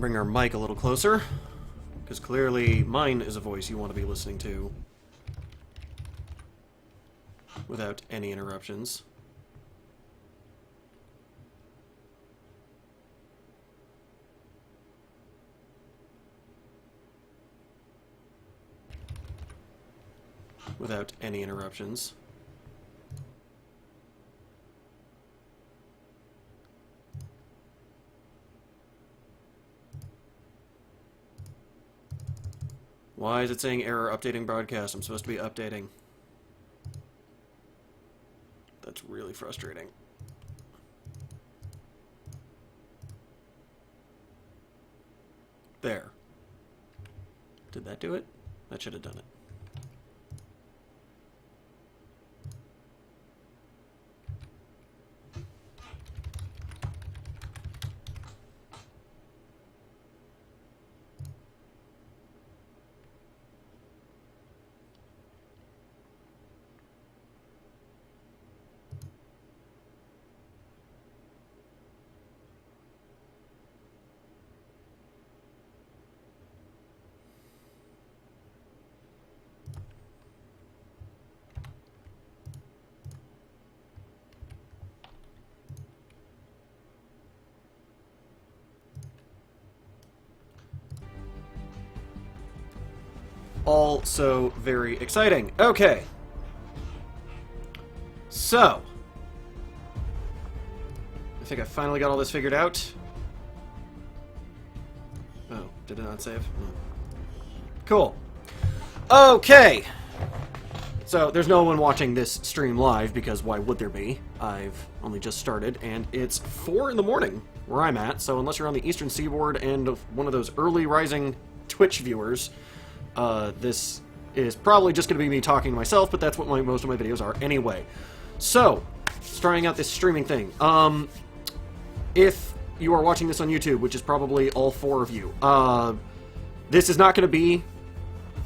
bring our mic a little closer, because clearly mine is a voice you want to be listening to without any interruptions. Without any interruptions. Why is it saying error updating broadcast? I'm supposed to be updating. That's really frustrating. There. Did that do it? That should have done it. Also very exciting. Okay. So. I think I finally got all this figured out. Oh, did it not save? Cool. Okay. So, there's no one watching this stream live, because why would there be? I've only just started, and it's 4 in the morning where I'm at, so unless you're on the Eastern Seaboard and one of those early rising Twitch viewers, this is probably just going to be me talking to myself, but that's what most of my videos are anyway. So, starting out this streaming thing. If you are watching this on YouTube, which is probably all 4 of you, this is not going to be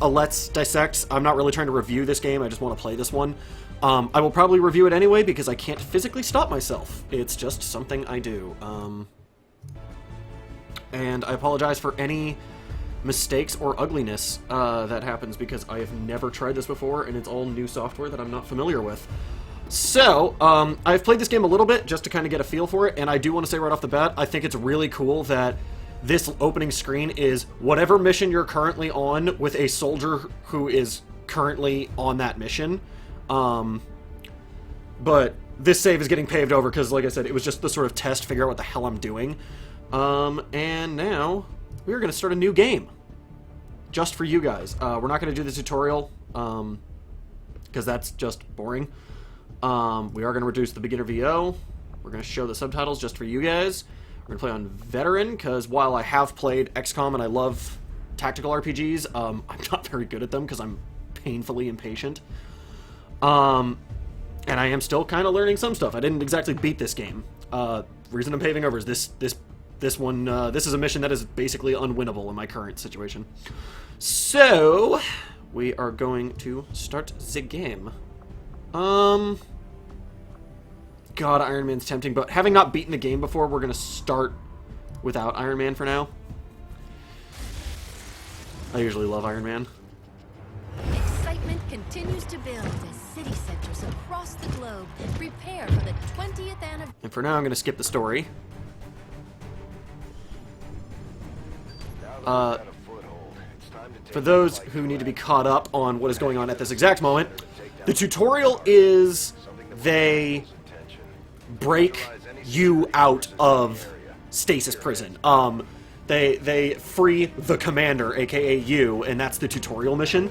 a Let's Dissect. I'm not really trying to review this game, I just want to play this one. I will probably review it anyway, because I can't physically stop myself. It's just something I do. And I apologize for any mistakes or ugliness that happens, because I have never tried this before, and it's all new software that I'm not familiar with. So, I've played this game a little bit, just to kind of get a feel for it, and I do want to say right off the bat, I think it's really cool that this opening screen is whatever mission you're currently on with a soldier who is currently on that mission. But this save is getting paved over, because, like I said, it was just the sort of test, figure out what the hell I'm doing. And now we're going to start a new game. Just for you guys. We're not going to do the tutorial, because that's just boring. We are going to reduce the beginner VO. We're going to show the subtitles just for you guys. We're going to play on Veteran, because while I have played XCOM and I love tactical RPGs, I'm not very good at them, because I'm painfully impatient. And I am still kind of learning some stuff. I didn't exactly beat this game. Reason I'm paving over is this one, this is a mission that is basically unwinnable in my current situation. So, we are going to start the game. God, Iron Man's tempting, but having not beaten the game before, we're going to start without Iron Man for now. I usually love Iron Man. Excitement continues to build as city centers across the globe prepare for the 20th anniversary. And for now, I'm going to skip the story. For those who need to be caught up on what is going on at this exact moment, the tutorial is they break you out of stasis prison. They free the commander, aka you, and that's the tutorial mission.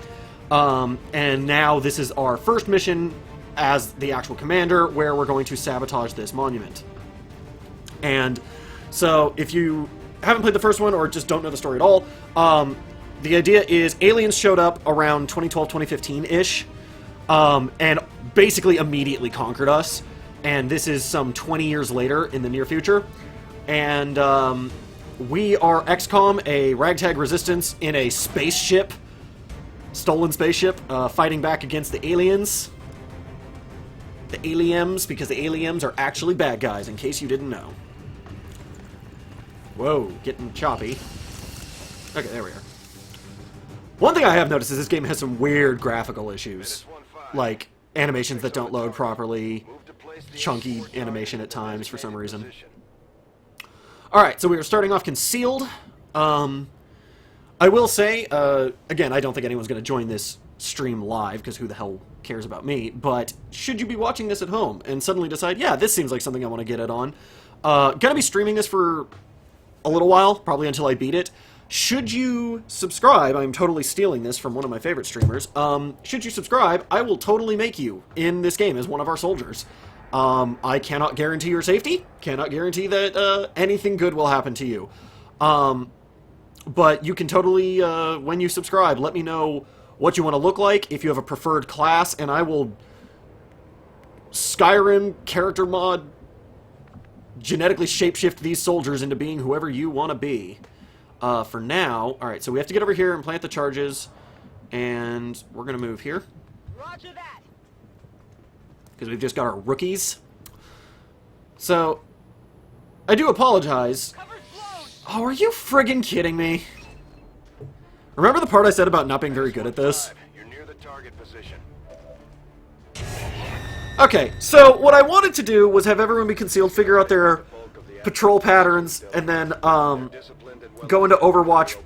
And now this is our first mission as the actual commander, where we're going to sabotage this monument. And so, if you haven't played the first one or just don't know the story at all, the idea is aliens showed up around 2012-2015-ish, and basically immediately conquered us. And this is some 20 years later in the near future. And we are XCOM, a ragtag resistance in a spaceship, stolen spaceship, fighting back against the aliens. The aliens, because the aliens are actually bad guys, in case you didn't know. Whoa, getting choppy. Okay, there we are. One thing I have noticed is this game has some weird graphical issues. Like, animations that don't load properly, chunky animation at times for some reason. Alright, so we are starting off concealed. I will say, again, I don't think anyone's going to join this stream live, because who the hell cares about me, but should you be watching this at home and suddenly decide, yeah, this seems like something I want to get it on, gonna be streaming this for a little while, probably until I beat it. Should you subscribe, I'm totally stealing this from one of my favorite streamers, should you subscribe, I will totally make you in this game as one of our soldiers. I cannot guarantee your safety, cannot guarantee that anything good will happen to you. But you can totally, when you subscribe, let me know what you want to look like, if you have a preferred class, and I will Skyrim character mod genetically shapeshift these soldiers into being whoever you want to be. For now, alright, so we have to get over here and plant the charges, and we're going to move here. Roger that. Because we've just got our rookies. So, I do apologize. Oh, are you friggin' kidding me? Remember the part I said about not being very good at this? You're near the target position. Okay, so what I wanted to do was have everyone be concealed, figure out their patrol patterns, and then go into Overwatch,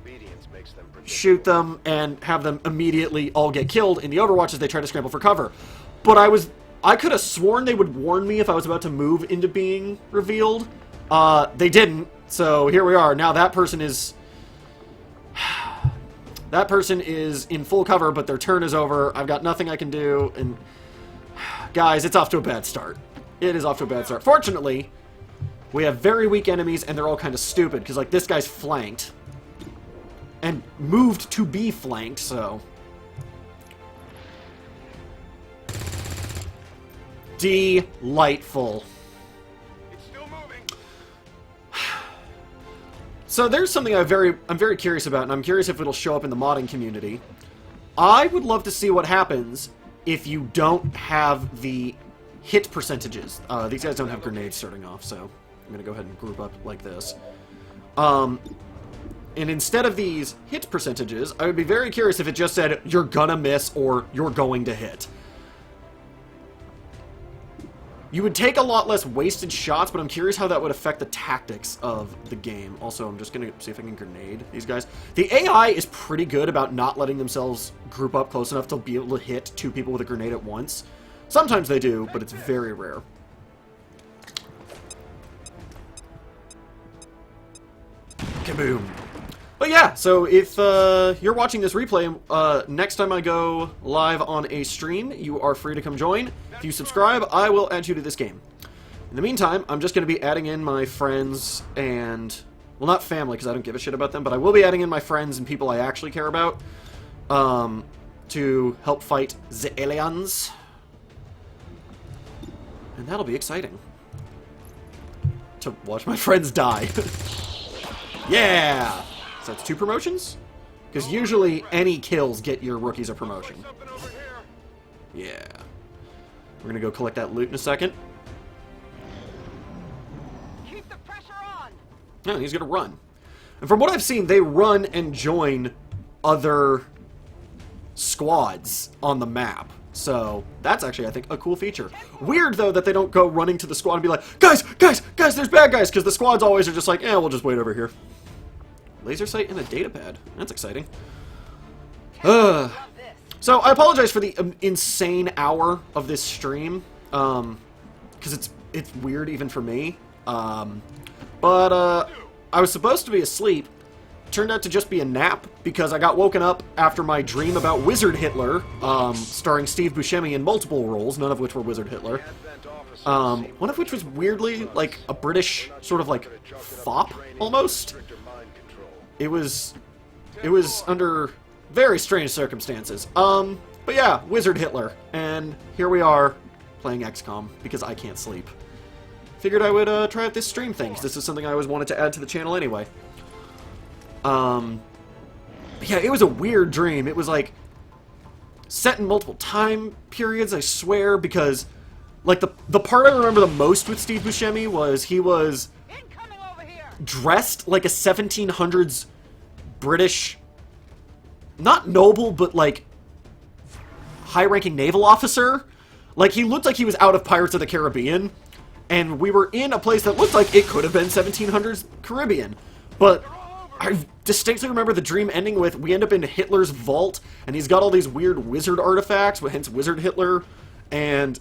shoot them, and have them immediately all get killed in the Overwatch as they try to scramble for cover. But I could have sworn they would warn me if I was about to move into being revealed. They didn't, so here we are. Now that person is... That person is in full cover, but their turn is over. I've got nothing I can do, and... Guys, it's off to a bad start. It is off to a bad start. Fortunately, we have very weak enemies, and they're all kind of stupid, because, like, this guy's flanked. And moved to be flanked, so... Delightful. It's still moving. So there's something I'm very curious about, and I'm curious if it'll show up in the modding community. I would love to see what happens if you don't have the hit percentages. These guys don't have grenades starting off, so I'm going to go ahead and group up like this. And instead of these hit percentages, I would be very curious if it just said, you're gonna miss, or you're going to hit. You would take a lot less wasted shots, but I'm curious how that would affect the tactics of the game. Also, I'm just going to see if I can grenade these guys. The AI is pretty good about not letting themselves group up close enough to be able to hit two people with a grenade at once. Sometimes they do, but it's very rare. Kaboom. But yeah, so if you're watching this replay, next time I go live on a stream, you are free to come join. If you subscribe, I will add you to this game. In the meantime, I'm just going to be adding in my friends and... Well, not family, because I don't give a shit about them, but I will be adding in my friends and people I actually care about to help fight the aliens. And that'll be exciting. To watch my friends die. Yeah! So that's 2 promotions? Because usually any kills get your rookies a promotion. Yeah. We're gonna go collect that loot in a second. Keep the pressure on. No, he's gonna run. And from what I've seen, they run and join other squads on the map. So that's actually, I think, a cool feature. Weird, though, that they don't go running to the squad and be like, guys, there's bad guys, because the squads always are just like, we'll just wait over here. Laser sight and a data pad. That's exciting. So I apologize for the insane hour of this stream, because it's weird even for me. But I was supposed to be asleep. Turned out to just be a nap, because I got woken up after my dream about Wizard Hitler, starring Steve Buscemi in multiple roles, none of which were Wizard Hitler. One of which was weirdly, like, a British sort of, like, fop, almost. It was under very strange circumstances. But yeah, Wizard Hitler. And here we are, playing XCOM, because I can't sleep. Figured I would try out this stream thing, 'cause this is something I always wanted to add to the channel anyway. Yeah, it was a weird dream. It was, like, set in multiple time periods, I swear, because, like, the part I remember the most with Steve Buscemi was he was dressed like a 1700s British, not noble, but like high-ranking naval officer. Like, he looked like he was out of Pirates of the Caribbean, and we were in a place that looked like it could have been 1700s Caribbean. But I distinctly remember the dream ending with, we end up in Hitler's vault, and he's got all these weird wizard artifacts, hence Wizard Hitler, and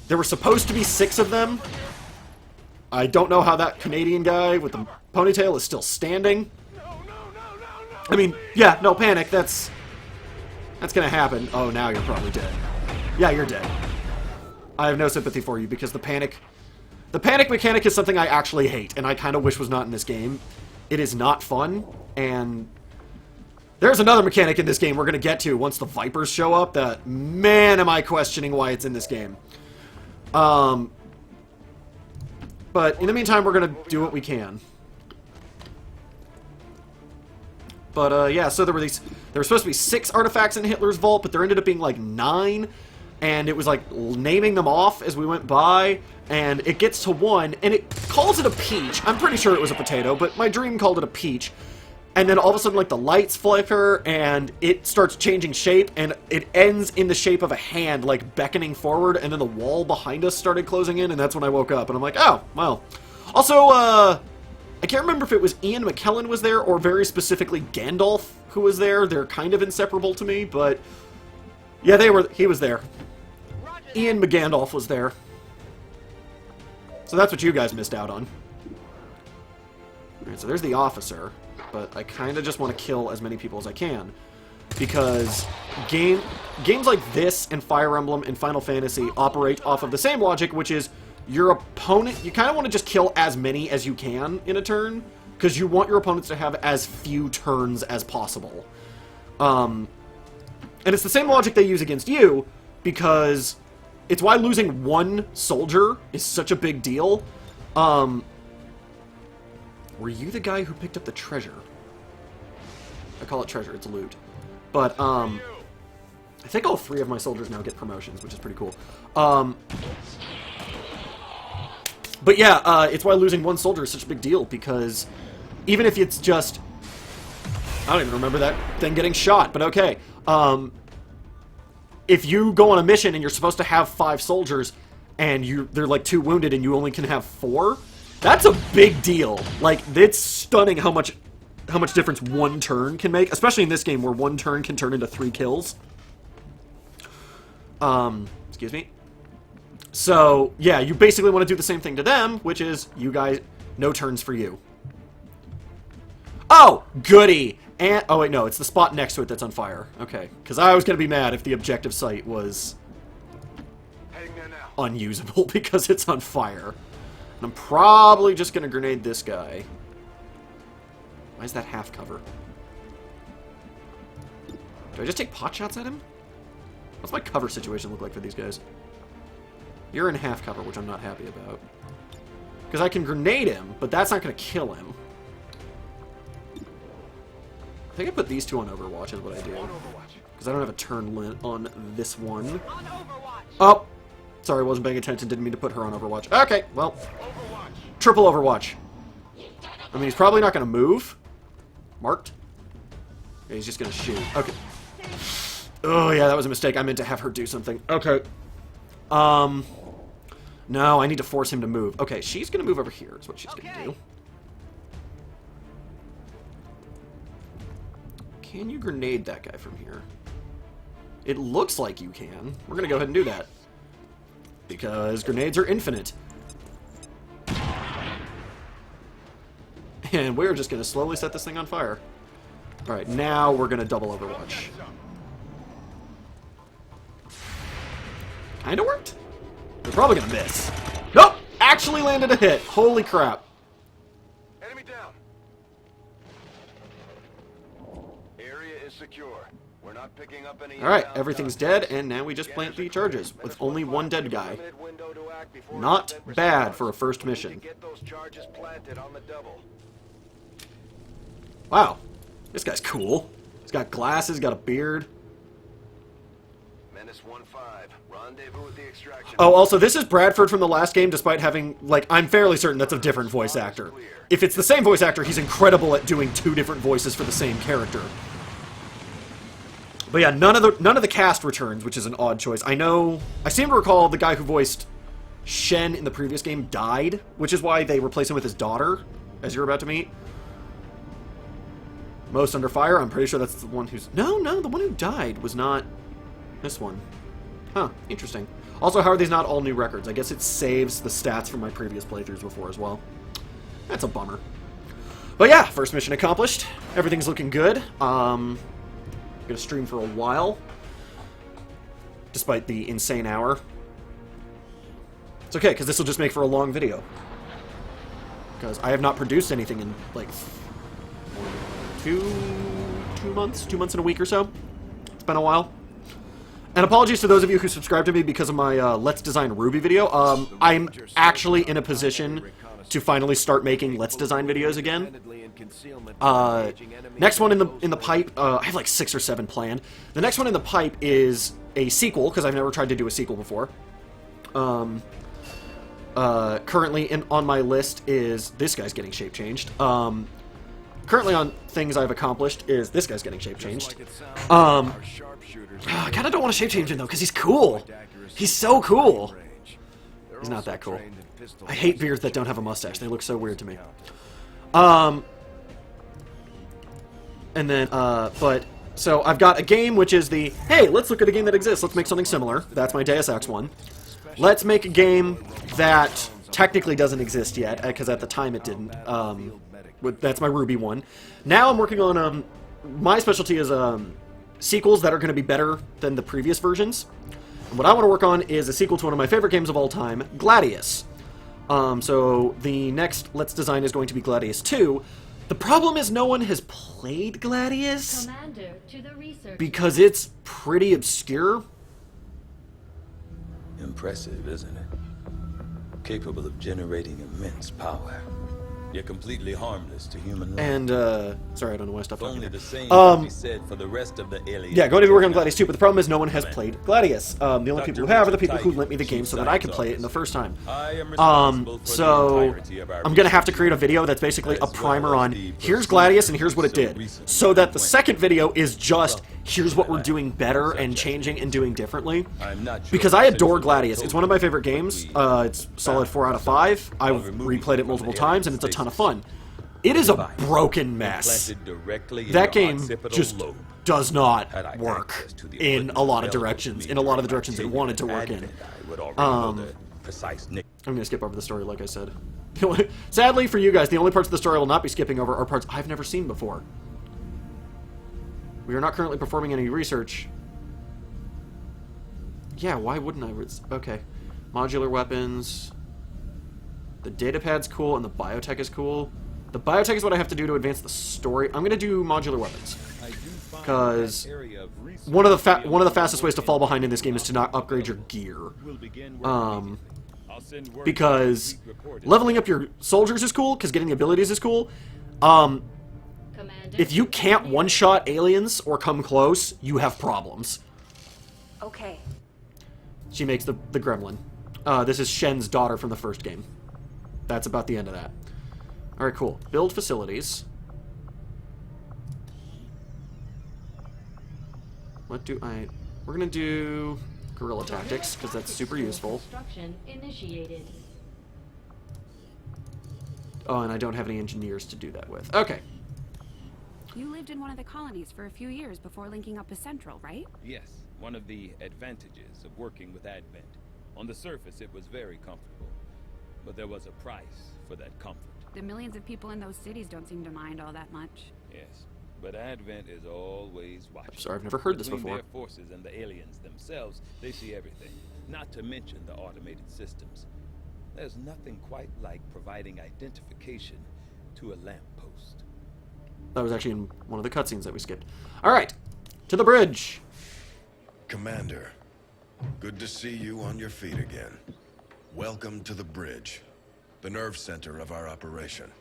there were supposed to be 6 of them. I don't know how that Canadian guy with the ponytail is still standing. I mean, yeah, no panic, that's gonna happen. Oh, now you're probably dead. Yeah, you're dead. I have no sympathy for you, because the panic mechanic is something I actually hate, and I kind of wish was not in this game. It is not fun, and there's another mechanic in this game we're going to get to once the Vipers show up that, man, am I questioning why it's in this game. But in the meantime, we're going to do what we can. But, yeah, so there were supposed to be 6 artifacts in Hitler's vault, but there ended up being, like, 9. And it was, like, naming them off as we went by, and it gets to 1, and it calls it a peach. I'm pretty sure it was a potato, but my dream called it a peach. And then all of a sudden, like, the lights flicker, and it starts changing shape, and it ends in the shape of a hand, like, beckoning forward, and then the wall behind us started closing in, and that's when I woke up. And I'm like, oh, well. Also, I can't remember if it was Ian McKellen was there, or very specifically Gandalf who was there. They're kind of inseparable to me, but yeah, he was there. Ian McGandalf was there. So that's what you guys missed out on. Alright, so there's the officer. But I kind of just want to kill as many people as I can. Because games like this and Fire Emblem and Final Fantasy operate off of the same logic, which is your opponent, you kind of want to just kill as many as you can in a turn. Because you want your opponents to have as few turns as possible. And it's the same logic they use against you, because it's why losing 1 soldier is such a big deal. Were you the guy who picked up the treasure? I call it treasure, it's loot. But, I think all 3 of my soldiers now get promotions, which is pretty cool. But yeah, it's why losing 1 soldier is such a big deal, because even if it's just, I don't even remember that thing getting shot, but okay. If you go on a mission and you're supposed to have 5 soldiers and they're like 2 wounded and you only can have 4, that's a big deal. Like, it's stunning how much difference 1 turn can make, especially in this game where 1 turn can turn into 3 kills. Excuse me. So, yeah, you basically want to do the same thing to them, which is, you guys, no turns for you. Oh, goody! And, oh wait, no, it's the spot next to it that's on fire. Okay, because I was going to be mad if the objective site was unusable because it's on fire. And I'm probably just going to grenade this guy. Why is that half cover? Do I just take pot shots at him? What's my cover situation look like for these guys? You're in half cover, which I'm not happy about. Because I can grenade him, but that's not going to kill him. I think I put these 2 on Overwatch is what I do. Because I don't have a turn limit on this one. Oh! Sorry, wasn't paying attention. Didn't mean to put her on Overwatch. Okay, well. Triple Overwatch. I mean, he's probably not going to move. Marked. Okay, he's just going to shoot. Okay. Oh, yeah, that was a mistake. I meant to have her do something. Okay. No, I need to force him to move. Okay, she's going to move over here is what she's going to do. Can you grenade that guy from here? It looks like you can. We're going to go ahead and do that. Because grenades are infinite. And we're just going to slowly set this thing on fire. Alright, now we're going to double Overwatch. Kinda worked? They're probably going to miss. Nope! Actually landed a hit. Holy crap. Enemy down. Area is secure. We're not picking up any. Alright, everything's dead, and now we just plant the charges with only 1 dead guy. Not bad for a first mission. Wow, this guy's cool. He's got glasses, got a beard. Menace 1-5. Rendezvous with the extraction. Oh, also, this is Bradford from the last game, despite having, like, I'm fairly certain that's a different voice actor. If it's the same voice actor, he's incredible at doing 2 different voices for the same character. But yeah, none of the cast returns, which is an odd choice. I seem to recall the guy who voiced Shen in the previous game died, which is why they replaced him with his daughter, as you're about to meet. Most Under Fire, I'm pretty sure that's the one who's... No, the one who died was not this one. Huh, interesting. Also, how are these not all new records? I guess it saves the stats from my previous playthroughs before as well. That's a bummer. But yeah, first mission accomplished. Everything's looking good. Gonna stream for a while, despite the insane hour. It's okay, because this will just make for a long video. Because I have not produced anything in, like, two months and a week or so. It's been a while. And apologies to those of you who subscribed to me because of my Let's Design Ruby video. I'm actually in a position to finally start making Let's Design videos again. Next one in the pipe, I have like 6 or 7 planned. The next one in the pipe is a sequel, because I've never tried to do a sequel before. Currently on my list is this guy's getting shape changed. Currently on things I've accomplished is this guy's getting shape changed. I kind of don't want to shape change him though, because he's cool. He's so cool. He's not that cool. I hate beards that don't have a mustache. They look so weird to me. And then, so I've got a game which is the, hey, let's look at a game that exists. Let's make something similar. That's my Deus Ex one. Let's make a game that technically doesn't exist yet, because at the time it didn't. That's my Ruby one. Now I'm working on, my specialty is sequels that are going to be better than the previous versions. And what I want to work on is a sequel to one of my favorite games of all time, Gladius. So the next Let's Design is going to be Gladius 2. The problem is no one has played Gladius because it's pretty obscure. Impressive, isn't it? Capable of generating immense power, yet completely harmless to human life. And, sorry, I don't know why I stopped talking. Only the same can be said for the rest of the aliens. Yeah, going to be working on Gladius 2, but the problem is no one has played Gladius. The only people who have are the people who lent me the game so that I could play it in the first time. So I'm going to have to create a video that's basically a primer on here's Gladius and here's what it did. So that the second video is just here's what we're doing better and changing and doing differently. Because I adore Gladius. It's one of my favorite games. It's solid 4 out of 5. I've replayed it multiple times and it's a ton of fun. It is a broken mess. That game just does not work in a lot of directions. In a lot of the directions it wanted to work in. I'm going to skip over the story, like I said. Sadly for you guys, the only parts of the story I will not be skipping over are parts I've never seen before. We are not currently performing any research. Yeah, why wouldn't I? Okay. Modular weapons. The datapad's cool, and the biotech is cool. The biotech is what I have to do to advance the story. I'm going to do modular weapons. Because one of the fastest ways to fall behind in this game is to not upgrade your gear. Because leveling up your soldiers is cool, because getting the abilities is cool. If you can't one-shot aliens or come close, you have problems. Okay. She makes the gremlin. This is Shen's daughter from the first game. That's about the end of that. Alright, cool. Build facilities. What do I... We're gonna do guerrilla tactics, because that's super useful. Oh, and I don't have any engineers to do that with. Okay. You lived in one of the colonies for a few years before linking up with Central, right? Yes, one of the advantages of working with Advent. On the surface, it was very comfortable. But there was a price for that comfort. The millions of people in those cities don't seem to mind all that much. Yes, but Advent is always watching. I'm sorry, I've never heard this Between before. Their forces and the aliens themselves, they see everything. Not to mention the automated systems. There's nothing quite like providing identification to a lamppost. That was actually in one of the cutscenes that we skipped. Alright, to the bridge. Commander, good to see you on your feet again. Welcome to the bridge, the nerve center of our operation.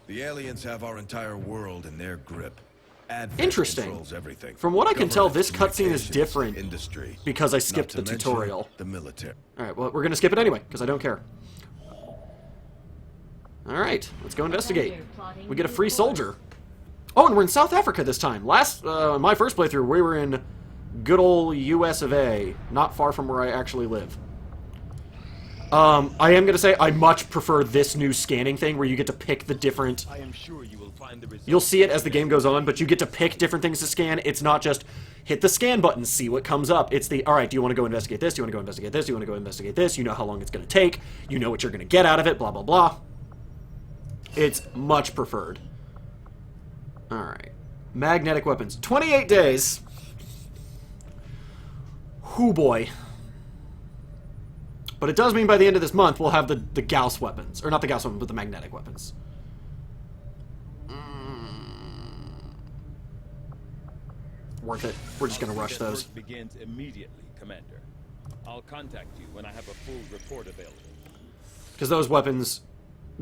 The aliens have our entire world in their grip, Advent Interesting. controls everything. From what I can tell, this Government, cutscene is communications, different industry, because I skipped not the to mention tutorial. The military. Alright, well, we're gonna skip it anyway, because I don't care. Alright, let's go investigate. We get a free soldier. Oh, and we're in South Africa this time. My first playthrough, we were in good old US of A, not far from where I actually live. I am gonna say I much prefer this new scanning thing where you get to pick the different... I am sure you will find the results. You'll see it as the game goes on, but you get to pick different things to scan. It's not just hit the scan button, see what comes up. It's the, alright, do you want to go investigate this? Do you want to go investigate this? Do you want to go investigate this? You know how long it's going to take. You know what you're going to get out of it, blah, blah, blah. It's much preferred. Alright. Magnetic weapons. 28 days. Hoo boy. But it does mean by the end of this month, we'll have the Gauss weapons. Or not the Gauss weapons, but the magnetic weapons. Worth it. We're just going to rush those. Work begins immediately, Commander. I'll contact you when I have a full report available. Because those weapons,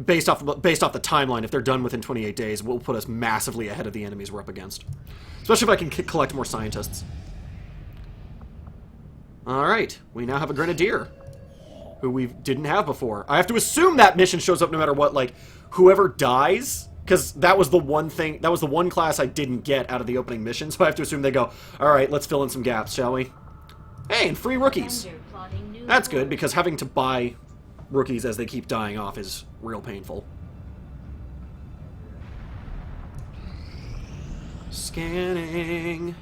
based off the timeline, if they're done within 28 days, will put us massively ahead of the enemies we're up against. Especially if I can collect more scientists. Alright, we now have a Grenadier. Who we didn't have before. I have to assume that mission shows up no matter what, like, whoever dies, because that was the one thing, that was the one class I didn't get out of the opening mission, so I have to assume they go, alright, let's fill in some gaps, shall we? Hey, and free rookies! That's good, because having to buy rookies as they keep dying off is real painful. Scanning.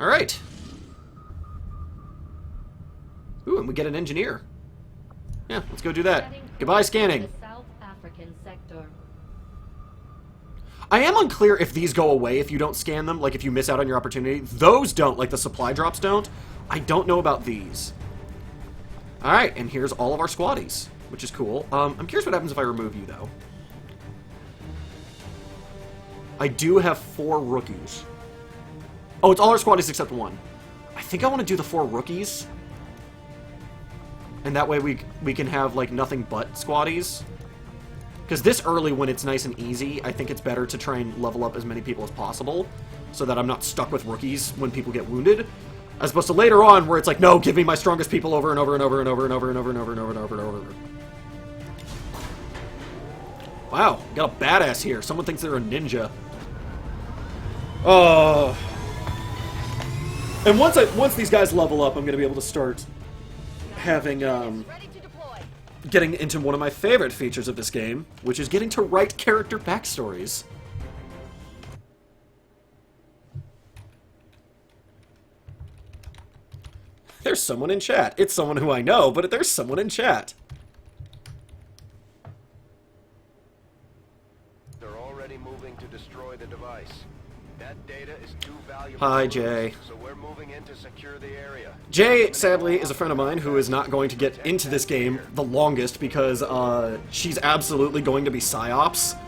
Alright. Ooh, and we get an engineer. Yeah, let's go do that. Goodbye, scanning. South African sector. I am unclear if these go away if you don't scan them, like if you miss out on your opportunity. Those don't, like the supply drops don't. I don't know about these. Alright, and here's all of our squaddies, which is cool. I'm curious what happens if I remove you, though. I do have 4 rookies. Oh, it's all our squaddies except 1. I think I want to do the 4 rookies. And that way we can have, like, nothing but squaddies. Because this early, when it's nice and easy, I think it's better to try and level up as many people as possible. So that I'm not stuck with rookies when people get wounded. As opposed to later on, where it's like, no, give me my strongest people over and over and over and over and over and over and over and over and over and over. Wow, got a badass here. Someone thinks they're a ninja. Oh. And once these guys level up, I'm going to be able to start having, getting into one of my favorite features of this game, which is getting to write character backstories. There's someone in chat. It's someone who I know, but there's someone in chat. They're already moving to destroy the device. That data is too valuable. Hi, to lose, Jay. So we're moving in to secure the area. Jay, sadly, is a friend of mine who is not going to get into this game the longest because she's absolutely going to be PsyOps.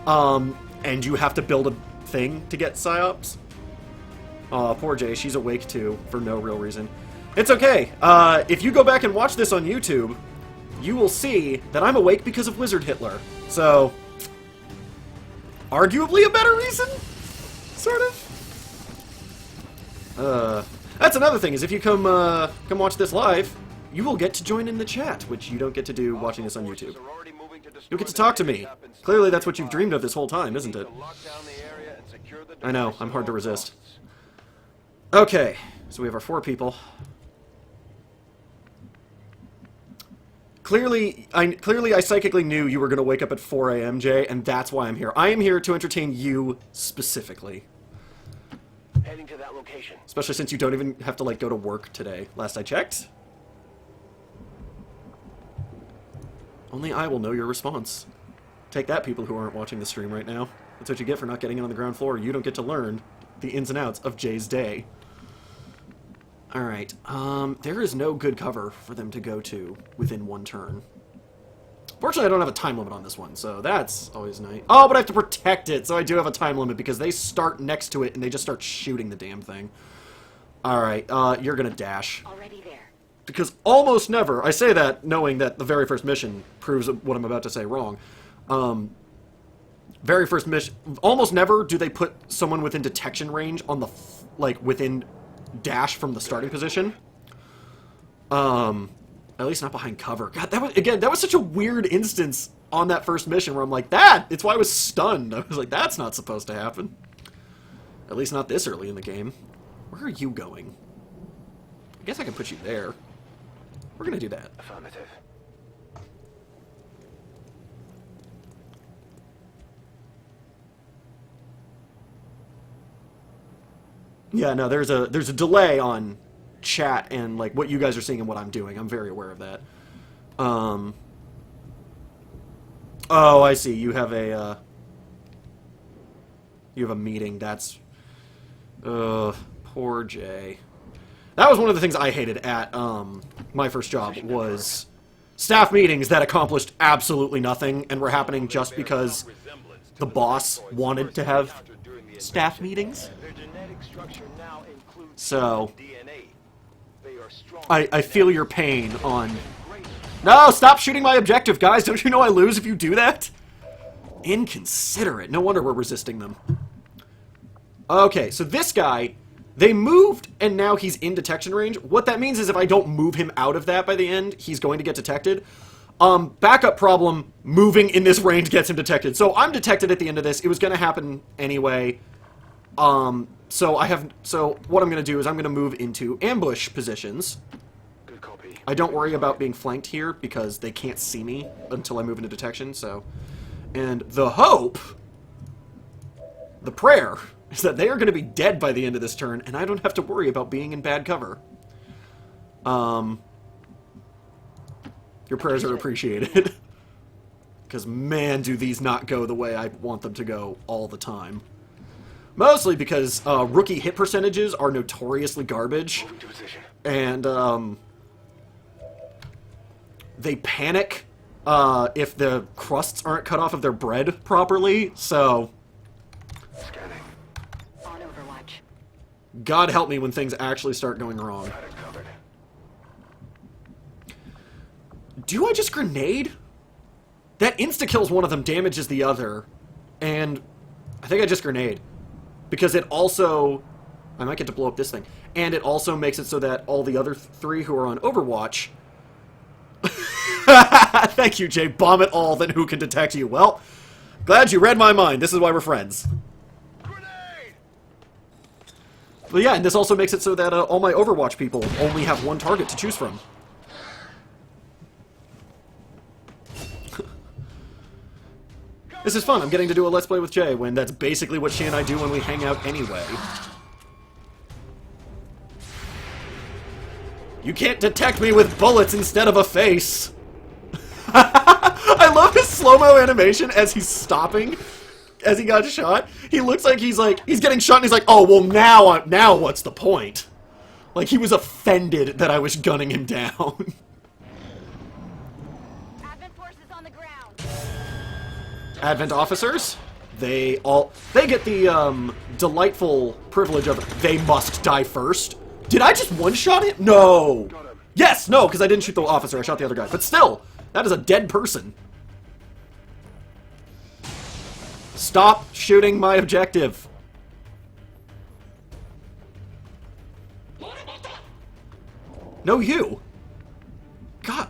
And you have to build a thing to get PsyOps. Poor Jay, she's awake too, for no real reason. It's okay. If you go back and watch this on YouTube, you will see that I'm awake because of Wizard Hitler. So, arguably a better reason? Sort of. That's another thing, is if you come watch this live, you will get to join in the chat, which you don't get to do watching this on YouTube. You'll get to talk to me. Clearly that's what you've dreamed of this whole time, isn't it? I know, I'm hard to resist. Okay, so we have our 4 people. Clearly I psychically knew you were going to wake up at 4 a.m., Jay, and that's why I'm here. I am here to entertain you specifically. Heading to that location. Especially since you don't even have to, like, go to work today, last I checked. Only I will know your response. Take that, people who aren't watching the stream right now. That's what you get for not getting in on the ground floor. You don't get to learn the ins and outs of Jay's day. Alright, there is no good cover for them to go to within 1 turn. Fortunately, I don't have a time limit on this one, so that's always nice. Oh, but I have to protect it, so I do have a time limit, because they start next to it, and they just start shooting the damn thing. Alright, you're gonna dash. Already there. Because almost never, I say that knowing that the very first mission proves what I'm about to say wrong. Very first mission, almost never do they put someone within detection range on the, like, within dash from the starting position. At least not behind cover. God, that was such a weird instance on that first mission where I'm like, it's why I was stunned. I was like, that's not supposed to happen. At least not this early in the game. Where are you going? I guess I can put you there. We're gonna do that. Affirmative. Yeah, no, there's a delay on chat and like what you guys are seeing and what I'm doing. I'm very aware of that. Oh, I see. You have a meeting. That's poor Jay. That was one of the things I hated at my first job was staff meetings that accomplished absolutely nothing and were happening just because the boss wanted to have staff meetings. So I feel your pain on... No, stop shooting my objective, guys! Don't you know I lose if you do that? Inconsiderate. No wonder we're resisting them. Okay, so this guy, they moved, and now he's in detection range. What that means is if I don't move him out of that by the end, he's going to get detected. Backup problem, moving in this range gets him detected. So I'm detected at the end of this. It was going to happen anyway. So what I'm going to do is I'm going to move into ambush positions. Good copy. I don't worry about being flanked here because they can't see me until I move into detection, so... And the hope, the prayer, is that they are going to be dead by the end of this turn, and I don't have to worry about being in bad cover. Your prayers are appreciated. Because, man, do these not go the way I want them to go all the time. Mostly because rookie hit percentages are notoriously garbage. And they panic if the crusts aren't cut off of their bread properly, so... Scanning. On Overwatch. God help me when things actually start going wrong. Got it covered. Do I just grenade? That insta-kills one of them, damages the other, and I think I just grenade. Because it also... I might get to blow up this thing. And it also makes it so that all the other three who are on Overwatch... Thank you, Jay. Bomb it all, then who can detect you? Well, glad you read my mind. This is why we're friends. Grenade! But yeah, and this also makes it so that all my Overwatch people only have one target to choose from. This is fun. I'm getting to do a Let's Play with Jay when that's basically what she and I do when we hang out anyway. You can't detect me with bullets instead of a face. I love his slow-mo animation as he's stopping, as he got shot. He looks like he's getting shot and he's like, oh, well, now what's the point? Like, he was offended that I was gunning him down. Advent forces on the ground. Advent officers, they get the delightful privilege of they must die first. Did I just one-shot it? No. Yes, no, because I didn't shoot the officer. I shot the other guy. But still, that is a dead person. Stop shooting my objective. No, you. God.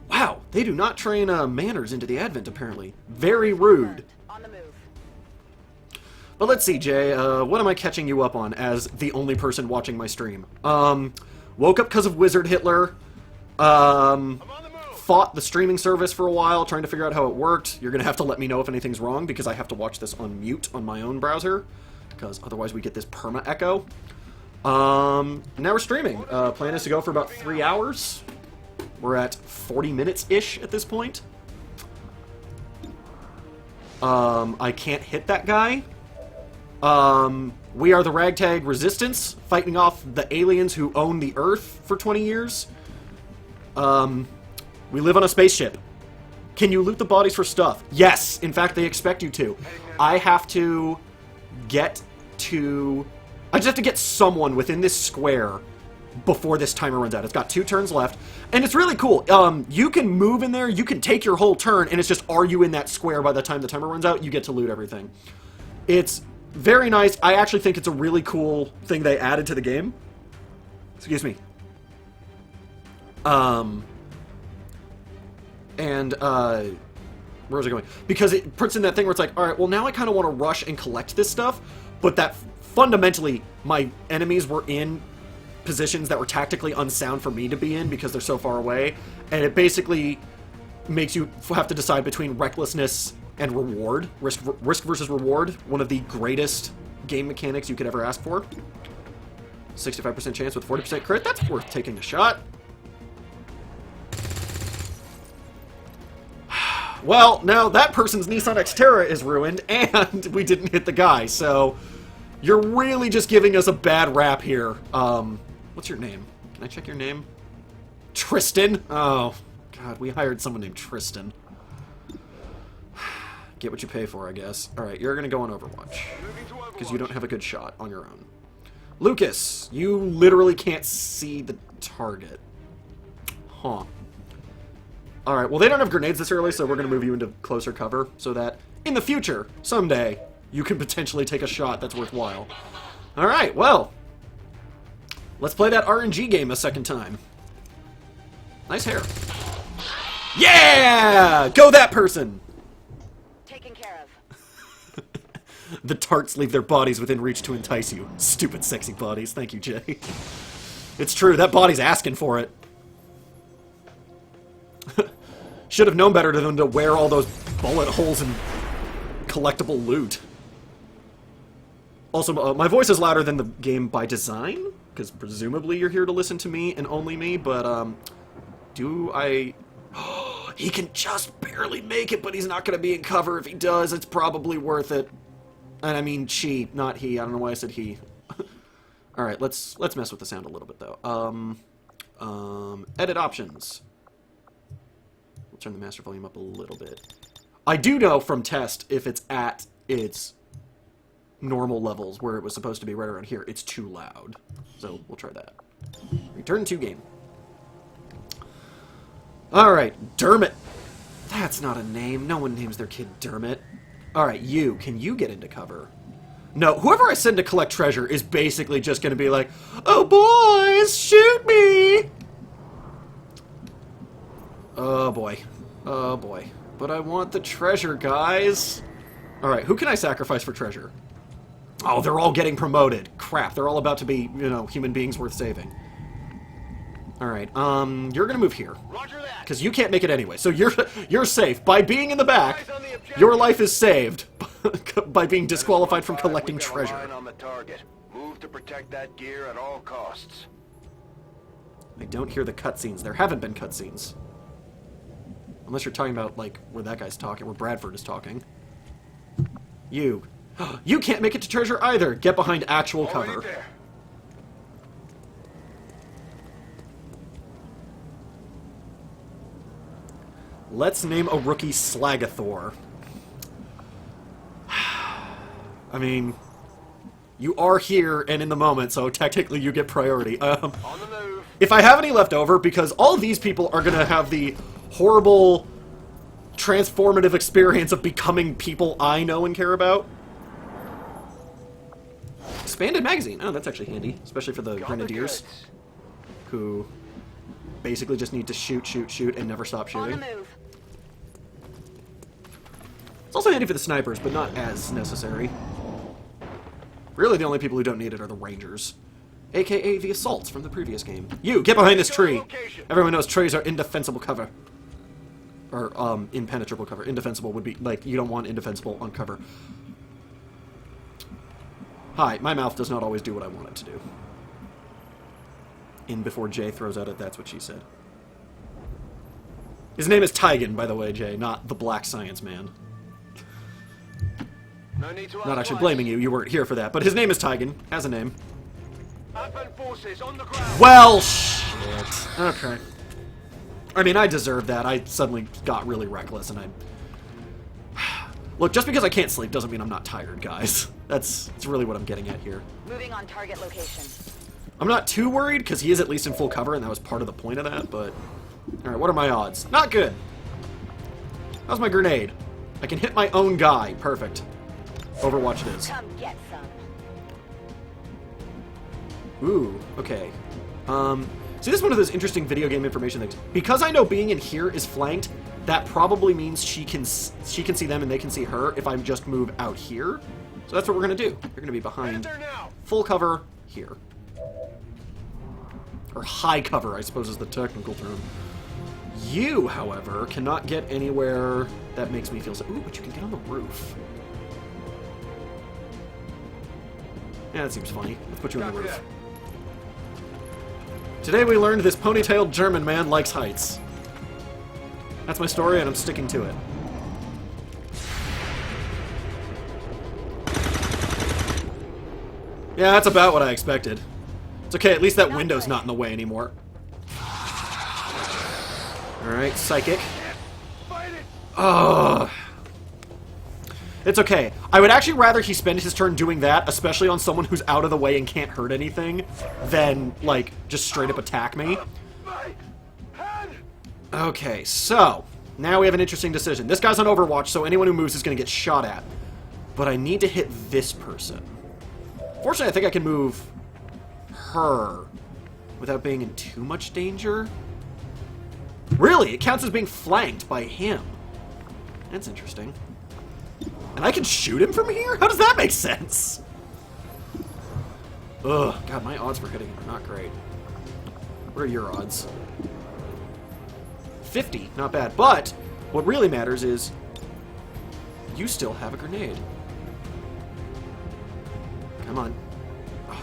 Wow, they do not train manners into the Advent, apparently. Very rude. On the move. But let's see, Jay, what am I catching you up on as the only person watching my stream? Woke up because of Wizard Hitler. Fought the streaming service for a while, trying to figure out how it worked. You're going to have to let me know if anything's wrong, because I have to watch this on mute on my own browser, because otherwise we get this perma-echo. Now we're streaming. Plan is to go for about 3 hours. We're at 40 minutes-ish at this point. I can't hit that guy. We are the Ragtag Resistance, fighting off the aliens who own the Earth for 20 years. We live on a spaceship. Can you loot the bodies for stuff? Yes! In fact, they expect you to. I have to get to... I just have to get someone within this square before this timer runs out. It's got 2 turns left, and it's really cool. You can move in there, you can take your whole turn, and it's just, are you in that square by the time the timer runs out? You get to loot everything. It's very nice. I actually think it's a really cool thing they added to the game. Excuse me. Where was I going? Because it puts in that thing where it's like, alright, well now I kind of want to rush and collect this stuff, but that fundamentally, my enemies were in positions that were tactically unsound for me to be in because they're so far away, and it basically makes you have to decide between recklessness and reward. Risk versus reward, one of the greatest game mechanics you could ever ask for. 65% chance with 40% crit, that's worth taking a shot. Well, now that person's Nissan Xterra is ruined, and we didn't hit the guy, so you're really just giving us a bad rap here. What's your name? Can I check your name? Tristan? Oh, God, we hired someone named Tristan. Get what you pay for, I guess. Alright, you're gonna go on Overwatch, because you don't have a good shot on your own. Lucas, you literally can't see the target. Huh. Alright, well they don't have grenades this early, so we're going to move you into closer cover, so that in the future, someday, you can potentially take a shot that's worthwhile. Alright, well, let's play that RNG game a second time. Nice hair. Yeah! Go that person! Taken care of. The tarts leave their bodies within reach to entice you. Stupid sexy bodies. Thank you, Jay. It's true, that body's asking for it. Should have known better than to wear all those bullet holes and collectible loot. Also, my voice is louder than the game by design, because presumably you're here to listen to me and only me, but, do I... he can just barely make it, but he's not going to be in cover. If he does, it's probably worth it. And I mean she, not he. I don't know why I said he. Alright, let's mess with the sound a little bit, though. Edit options. We'll turn the master volume up a little bit. I do know from test if it's at its normal levels, where it was supposed to be right around here, it's too loud. So we'll try that. Return to game. Alright, Dermot. That's not a name. No one names their kid Dermot. Alright, you. Can you get into cover? No, whoever I send to collect treasure is basically just going to be like, oh boys, shoot me! Oh boy. Oh boy. But I want the treasure, guys. Alright, who can I sacrifice for treasure? Oh, they're all getting promoted. Crap, they're all about to be, you know, human beings worth saving. Alright, you're gonna move here. Because you can't make it anyway, so you're safe. By being in the back, your life is saved by being disqualified from collecting treasure. Move to protect that gear at all costs. I don't hear the cutscenes. There haven't been cutscenes. Unless you're talking about, like, where that guy's talking, where Bradford is talking. You. You can't make it to treasure either! Get behind actual cover. Let's name a rookie Slagathor. I mean, you are here and in the moment, so technically you get priority. If I have any left over, because all of these people are going to have the horrible, transformative experience of becoming people I know and care about. Expanded magazine. Oh, that's actually handy, especially for the Grenadiers, who basically just need to shoot, shoot, shoot, and never stop shooting. It's also handy for the snipers, but not as necessary. Really, the only people who don't need it are the Rangers. AKA the assaults from the previous game. You, get behind this tree! Everyone knows trees are indefensible cover. Or, impenetrable cover. Indefensible would be, like, you don't want indefensible on cover. Hi, my mouth does not always do what I want it to do. In before Jay throws out it, that's what she said. His name is Tygan, by the way, Jay, not the Black Science Man. No need to Not actually blaming you, you weren't here for that, but his name is Tygan, has a name. Forces on the ground. Well, shit. Okay. I mean, I deserve that. I suddenly got really reckless, and I... Look, just because I can't sleep doesn't mean I'm not tired, guys. That's really what I'm getting at here. Moving on target location. I'm not too worried, because he is at least in full cover, and that was part of the point of that, but... Alright, what are my odds? Not good! How's my grenade? I can hit my own guy. Perfect. Overwatch it is. Come get some. Ooh, okay. See, this is one of those interesting video game information things. Because I know being in here is flanked, that probably means she can see them and they can see her if I just move out here. So that's what we're going to do. You're going to be behind full cover here. Or high cover, I suppose is the technical term. You, however, cannot get anywhere that makes me feel so... Ooh, but you can get on the roof. Yeah, that seems funny. Let's put you on the roof. Today we learned this ponytailed German man likes heights. That's my story, and I'm sticking to it. Yeah, that's about what I expected. It's okay, at least that window's not in the way anymore. Alright, psychic. Ugh. It's okay. I would actually rather he spend his turn doing that, especially on someone who's out of the way and can't hurt anything, than, like, just straight up attack me. Okay, so, now we have an interesting decision. This guy's on Overwatch, so anyone who moves is going to get shot at. But I need to hit this person. Fortunately, I think I can move her without being in too much danger. Really? It counts as being flanked by him. That's interesting. And I can shoot him from here? How does that make sense? Ugh, God, my odds for hitting him are not great. What are your odds? 50, not bad. But what really matters is you still have a grenade. Come on.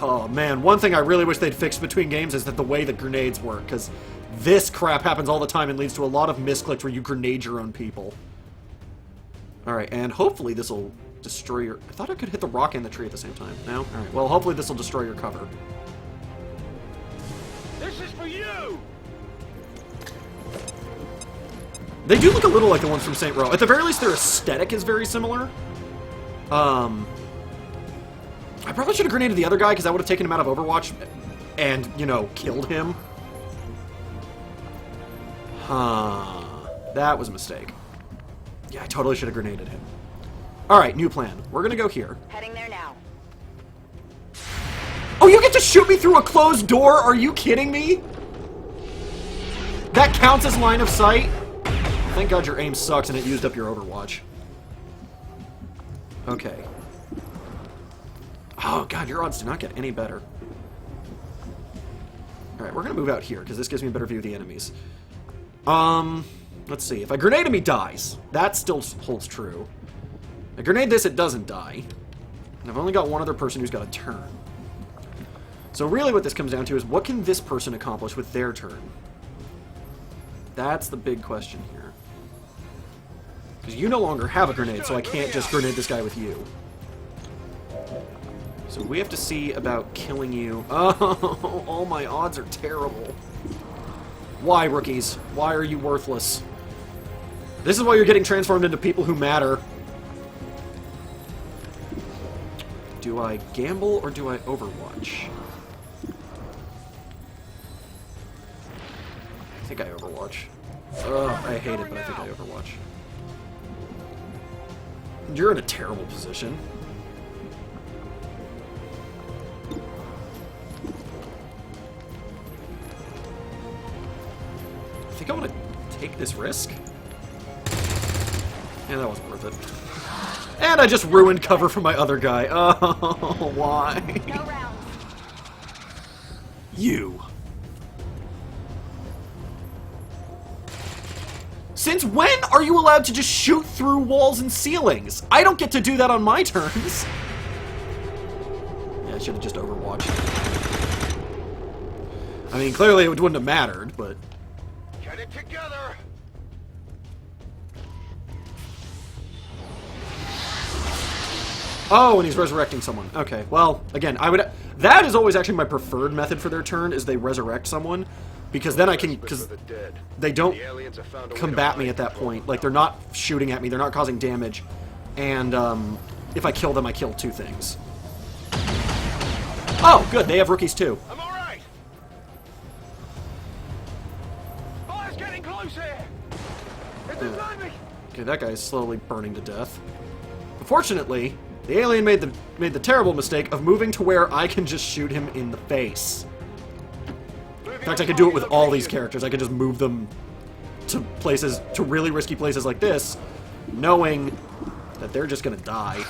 Oh, man, one thing I really wish they'd fixed between games is that the way the grenades work, because this crap happens all the time and leads to a lot of misclicks where you grenade your own people. Alright, and hopefully this will destroy your... I thought I could hit the rock and the tree at the same time. No? Alright, well, hopefully this will destroy your cover. This is for you! They do look a little like the ones from St. Row. At the very least, their aesthetic is very similar. I probably should have grenaded the other guy, because that would have taken him out of Overwatch and, you know, killed him. Huh. That was a mistake. Yeah, I totally should have grenaded him. Alright, new plan. We're gonna go here. Heading there now. Oh, you get to shoot me through a closed door? Are you kidding me? That counts as line of sight? Thank God your aim sucks and it used up your Overwatch. Okay. Oh, God, your odds do not get any better. Alright, we're gonna move out here, because this gives me a better view of the enemies. Let's see. If I grenade him, he dies. That still holds true. I grenade this, it doesn't die. And I've only got one other person who's got a turn. So really what this comes down to is, what can this person accomplish with their turn? That's the big question here. Because you no longer have a grenade, so I can't just grenade this guy with you. So we have to see about killing you. Oh, all my odds are terrible. Why, rookies? Why are you worthless? This is why you're getting transformed into people who matter. Do I gamble or do I Overwatch? I think I Overwatch. Ugh, I hate it, but I think I Overwatch. You're in a terrible position. I think I want to take this risk. Yeah, that wasn't worth it. And I just ruined cover for my other guy. Oh, why? No rounds. You. Since when are you allowed to just shoot through walls and ceilings? I don't get to do that on my turns. Yeah, I should have just Overwatched. I mean, clearly it wouldn't have mattered, but... Get it together! Oh, and he's resurrecting someone. Okay, well, again, I would... That is always actually my preferred method for their turn, is they resurrect someone. Because then I can... Because they don't combat me at that point. Like, they're not shooting at me, they're not causing damage. And, if I kill them, I kill two things. Oh, good, they have rookies too. I'm alright! getting close here. It's inside me. Okay, that guy is slowly burning to death. Fortunately, the alien made the terrible mistake of moving to where I can just shoot him in the face. In fact, I could do it with all these characters. I could just move them to places, to really risky places like this, knowing that they're just gonna die.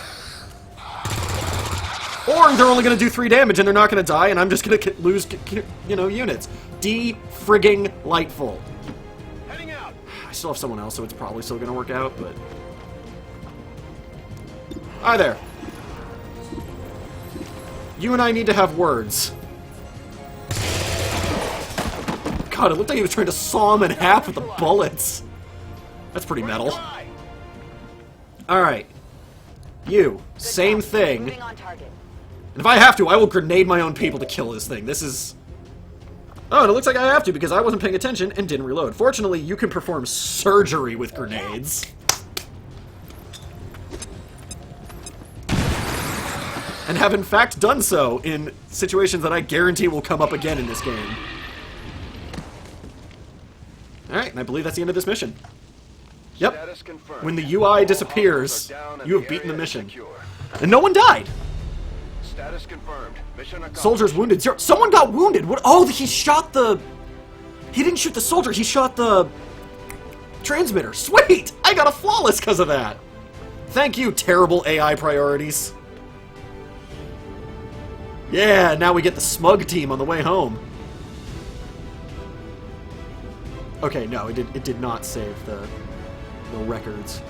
Or they're only gonna do 3 damage and they're not gonna die, and I'm just gonna lose, you know, units. D-frigging-lightful. Heading out. I still have someone else, so it's probably still gonna work out, but... Hi there. You and I need to have words. God, it looked like he was trying to saw him in half with the bullets. That's pretty metal. Alright. You. Same thing. Moving on target. And if I have to, I will grenade my own people to kill this thing. This is... Oh, and it looks like I have to because I wasn't paying attention and didn't reload. Fortunately, you can perform surgery with grenades. And have in fact done so in situations that I guarantee will come up again in this game. Alright, and I believe that's the end of this mission. Yep. Status confirmed. When the UI disappears, All officers are down and you have the beaten the area is mission. secure. And no one died! Status confirmed. Mission accomplished. Soldiers wounded. 0. Someone got wounded! What? Oh, he shot the... He didn't shoot the soldier, he shot the... transmitter. Sweet! I got a flawless because of that! Thank you, terrible AI priorities. Yeah, now we get the smug team on the way home. Okay, no, it did not save the records.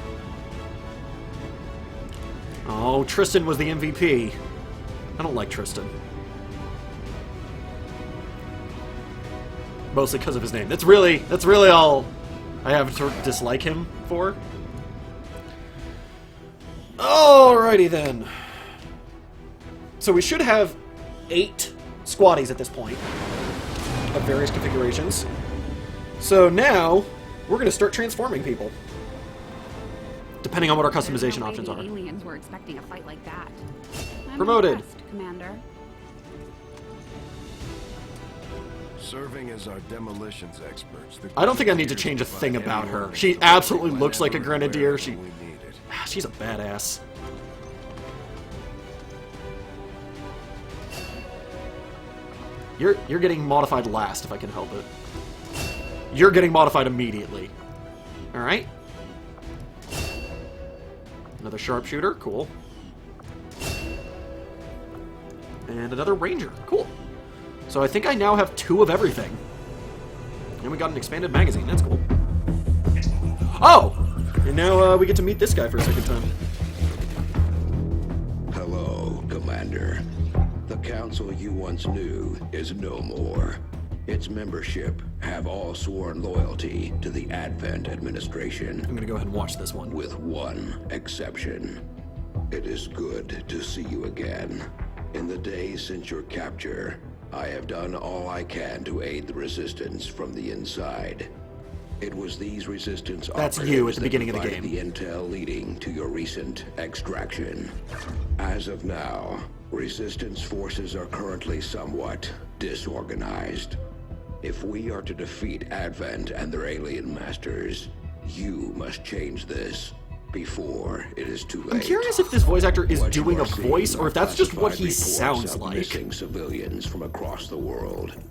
Oh, Tristan was the MVP. I don't like Tristan. Mostly because of his name. That's really all I have to dislike him for. Alrighty then. So we should have 8 squaddies at this point of various configurations. So now we're going to start transforming people, depending on what our customization options are. The aliens were expecting a fight like that. I'm Promoted. impressed, Commander. Serving as our demolitions experts. I don't think I need to change a thing about her. She absolutely looks like a grenadier. She's a badass. You're getting modified last if I can help it. You're getting modified immediately. Alright. Another sharpshooter, cool. And another ranger, cool. So I think I now have 2 of everything. And we got an expanded magazine, that's cool. Oh! And now we get to meet this guy for a second time. Hello, Commander. The council you once knew is no more. Its membership have all sworn loyalty to the Advent administration. I'm gonna go ahead and watch this one. With one exception. It is good to see you again. In the days since your capture, I have done all I can to aid the resistance from the inside. It was these resistance That's you at the that beginning of the provided game. the intel leading to your recent extraction. As of now, resistance forces are currently somewhat disorganized. If we are to defeat Advent and their alien masters, you must change this before it is too late. I'm curious if this voice actor is What you doing a are seeing voice or if that's just what he classified sounds reports of like. Missing civilians from across the world.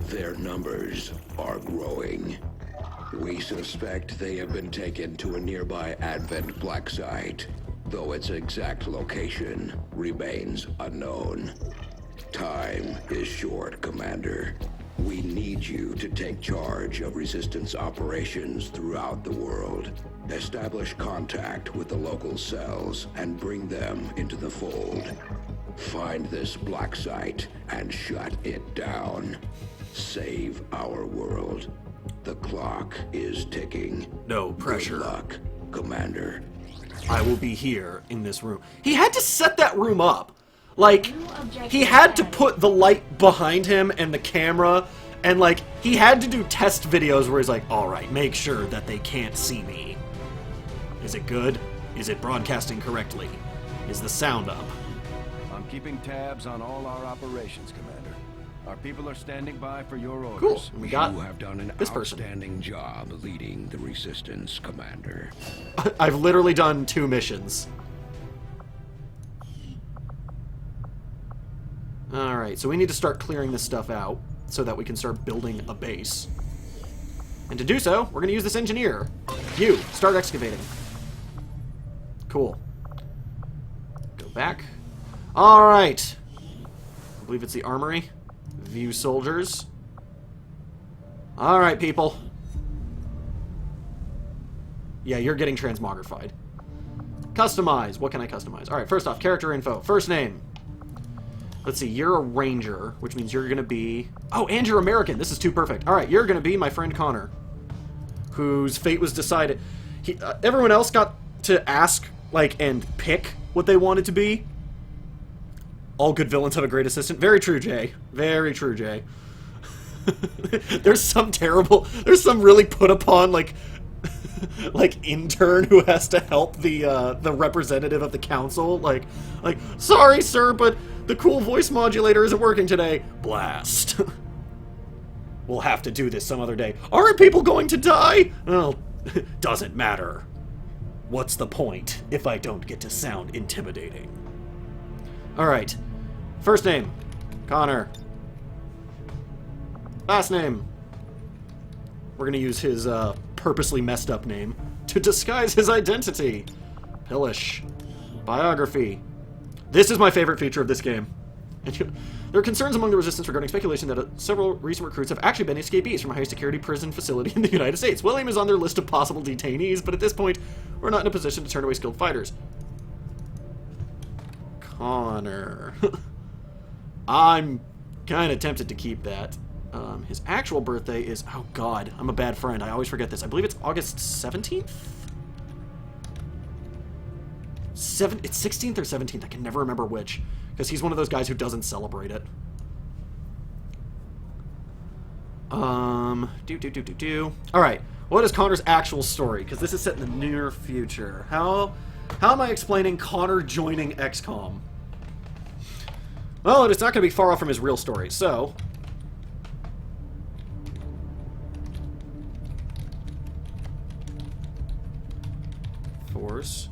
Their numbers are growing. We suspect they have been taken to a nearby Advent black site, though its exact location remains unknown. Time is short, Commander. We need you to take charge of resistance operations throughout the world. Establish contact with the local cells and bring them into the fold. Find this black site and shut it down. Save our world. The clock is ticking. No pressure. Good luck, Commander. I will be here in this room. He had to set that room up. Like, he had to put the light behind him and the camera, and like, he had to do test videos where he's like, alright, make sure that they can't see me. Is it good? Is it broadcasting correctly? Is the sound up? I'm keeping tabs on all our operations, Commander. Our people are standing by for your orders. Cool. And we got You have done an this person. outstanding job leading the resistance, Commander. I've literally done 2 missions. Alright, so we need to start clearing this stuff out so that we can start building a base. And to do so, we're going to use this engineer. You, start excavating. Cool. Go back. Alright. I believe it's the armory. View soldiers. Alright, people. Yeah, you're getting transmogrified. Customize. What can I customize? Alright, first off, character info. First name. Let's see, you're a ranger, which means you're going to be... Oh, and you're American. This is too perfect. Alright, you're going to be my friend Connor, whose fate was decided. Everyone else got to ask, like, and pick what they wanted to be. All good villains have a great assistant. Very true, Jay. Very true, Jay. There's some really put upon, like intern who has to help the representative of the council. Like, sorry, sir, but the cool voice modulator isn't working today. Blast. We'll have to do this some other day. Aren't people going to die? Well, doesn't matter. What's the point if I don't get to sound intimidating? Alright. First name, Connor. Last name. We're gonna use his purposely messed up name to disguise his identity. Pillish. Biography. This is my favorite feature of this game. There are concerns among the resistance regarding speculation that several recent recruits have actually been escapees from a high-security prison facility in the United States. William is on their list of possible detainees, but at this point, we're not in a position to turn away skilled fighters. Connor. I'm kind of tempted to keep that. His actual birthday is... Oh, God. I'm a bad friend. I always forget this. I believe it's August 17th? It's 16th or 17th. I can never remember which. Because he's one of those guys who doesn't celebrate it. Alright. What is Connor's actual story? Because this is set in the near future. How am I explaining Connor joining XCOM? Well, it's not going to be far off from his real story, so... Force.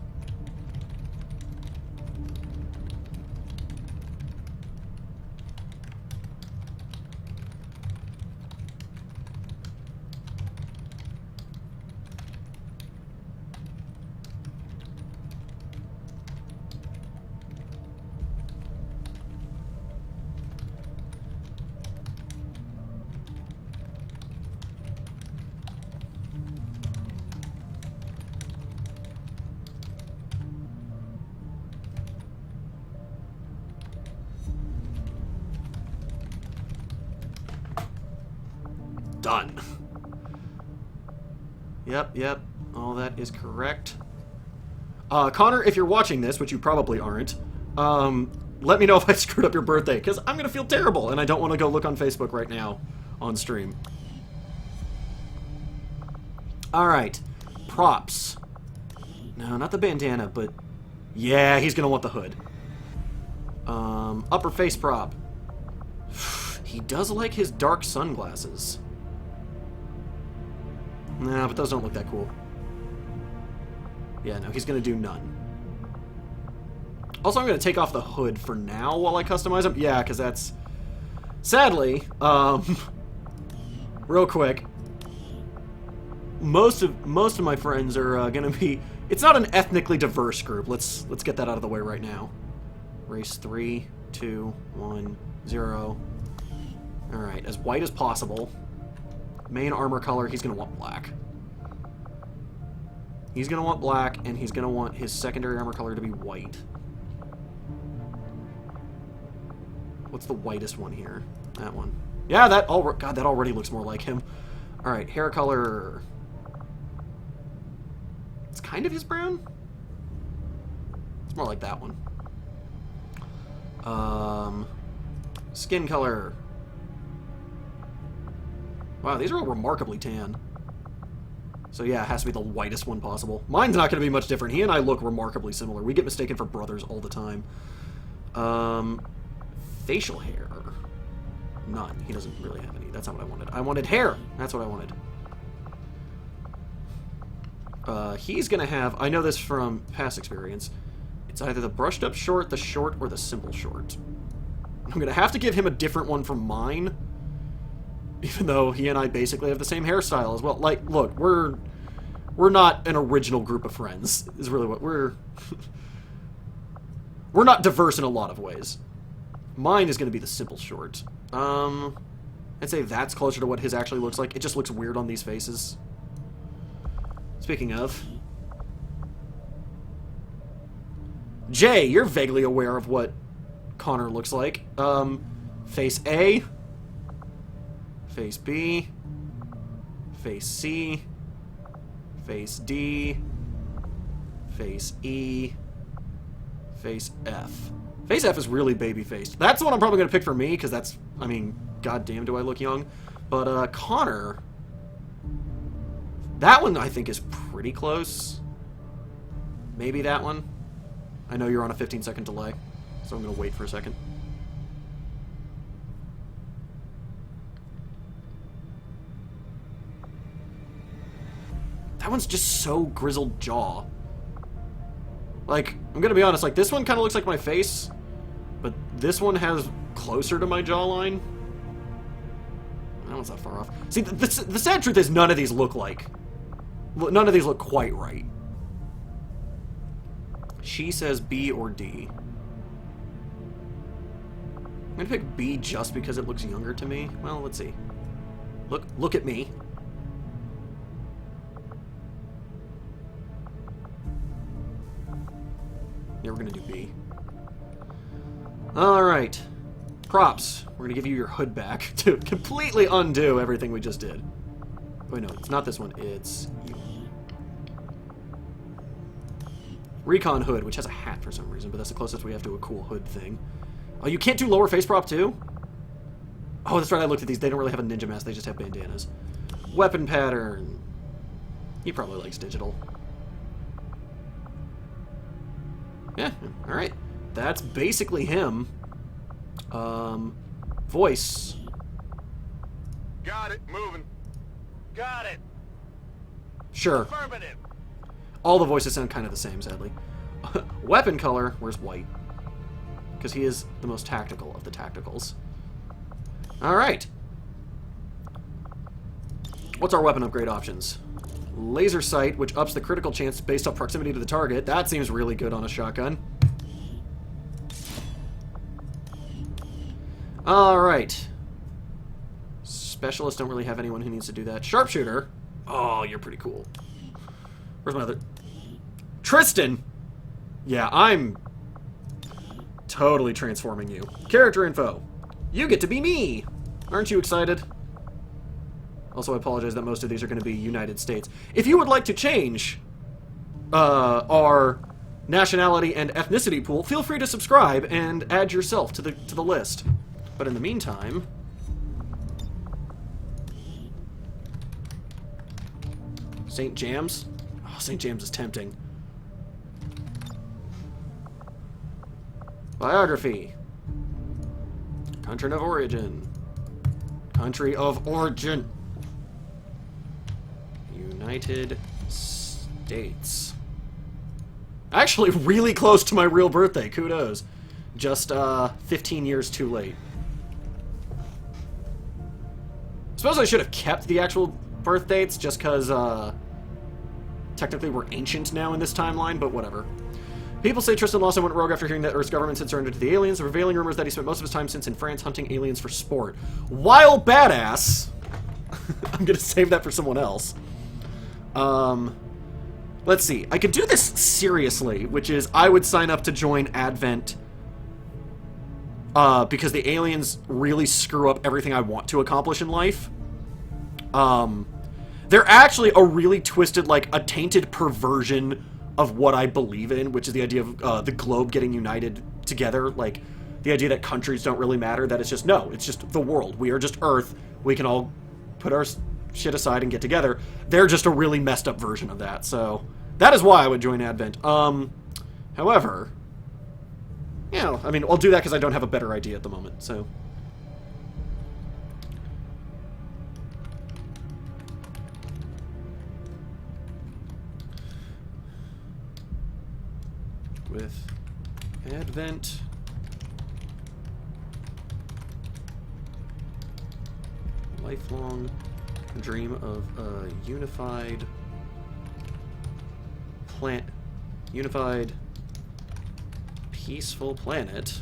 Done. Yep. All that is correct. Connor, if you're watching this, which you probably aren't, let me know if I screwed up your birthday, because I'm going to feel terrible, and I don't want to go look on Facebook right now on stream. Alright. Props. No, not the bandana, but... Yeah, he's going to want the hood. Upper face prop. He does like his dark sunglasses. Nah, but those don't look that cool. Yeah, no, he's gonna do none. Also, I'm gonna take off the hood for now while I customize him. Yeah, because that's... Sadly, real quick, most of my friends are gonna be... It's not an ethnically diverse group. Let's get that out of the way right now. Race 3, 2, 1, 0. Alright, as white as possible. Main armor color, he's going to want black. He's going to want black, and he's going to want his secondary armor color to be white. What's the whitest one here? That one. Yeah, that already looks more like him. Alright, hair color... It's kind of his brown? It's more like that one. Skin color... Wow, these are all remarkably tan. So yeah, it has to be the whitest one possible. Mine's not going to be much different. He and I look remarkably similar. We get mistaken for brothers all the time. Facial hair. None. He doesn't really have any. That's not what I wanted. I wanted hair. That's what I wanted. He's gonna have... I know this from past experience. It's either the brushed up short, the short, or the simple short. I'm gonna have to give him a different one from mine. Even though he and I basically have the same hairstyle as well. Like, look, we're not an original group of friends, is really what we're... We're not diverse in a lot of ways. Mine is going to be the simple short. I'd say that's closer to what his actually looks like. It just looks weird on these faces. Speaking of... Jay, you're vaguely aware of what Connor looks like. Face A. Face B. Face C. Face D. Face E. Face F. Face F is really baby-faced. That's the one I'm probably going to pick for me, because that's, I mean, goddamn do I look young. But, Connor... That one, I think, is pretty close. Maybe that one. I know you're on a 15-second delay, so I'm going to wait for a second. That one's just so grizzled jaw. Like, I'm gonna be honest, like, this one kind of looks like my face, but this one has closer to my jawline. That one's not far off. See, the sad truth is none of these look like... None of these look quite right. She says B or D. I'm gonna pick B just because it looks younger to me. Well, let's see. Look at me. Yeah, we're gonna do B. Alright. Props. We're gonna give you your hood back to completely undo everything we just did. Wait, no, it's not this one. It's you. Recon hood, which has a hat for some reason, but that's the closest we have to a cool hood thing. Oh, you can't do lower face prop too? Oh, that's right, I looked at these. They don't really have a ninja mask, they just have bandanas. Weapon pattern. He probably likes digital. Yeah, alright. That's basically him. Voice. Got it. Moving. Got it. Sure. Affirmative. All the voices sound kind of the same, sadly. Weapon color, where's white? Because he is the most tactical of the tacticals. Alright. What's our weapon upgrade options? Laser sight, which ups the critical chance based on proximity to the target. That seems really good on a shotgun. Alright. Specialists don't really have anyone who needs to do that. Sharpshooter. Oh, you're pretty cool. Where's my other... Tristan! Yeah, I'm totally transforming you. Character info. You get to be me! Aren't you excited? Also, I apologize that most of these are going to be United States. If you would like to change our nationality and ethnicity pool, feel free to subscribe and add yourself to the list. But in the meantime... St. James? Oh, St. James is tempting. Biography. Country of origin. Country of origin. United States. Actually, really close to my real birthday. Kudos. Just 15 years too late. Suppose I should have kept the actual birth dates just because technically we're ancient now in this timeline, but whatever. People say Tristan Lawson went rogue after hearing that Earth's government had surrendered to the aliens. The prevailing rumors that he spent most of his time since in France hunting aliens for sport. While badass, I'm gonna save that for someone else. Let's see. I could do this seriously, which is I would sign up to join Advent because the aliens really screw up everything I want to accomplish in life. They're actually a really twisted, like, a tainted perversion of what I believe in, which is the idea of the globe getting united together. Like, the idea that countries don't really matter, that it's just, no, it's just the world. We are just Earth. We can all put our shit aside and get together. They're just a really messed up version of that, so that is why I would join Advent. However, you know, I mean, I'll do that because I don't have a better idea at the moment, so. with Advent. Lifelong dream of a unified peaceful planet.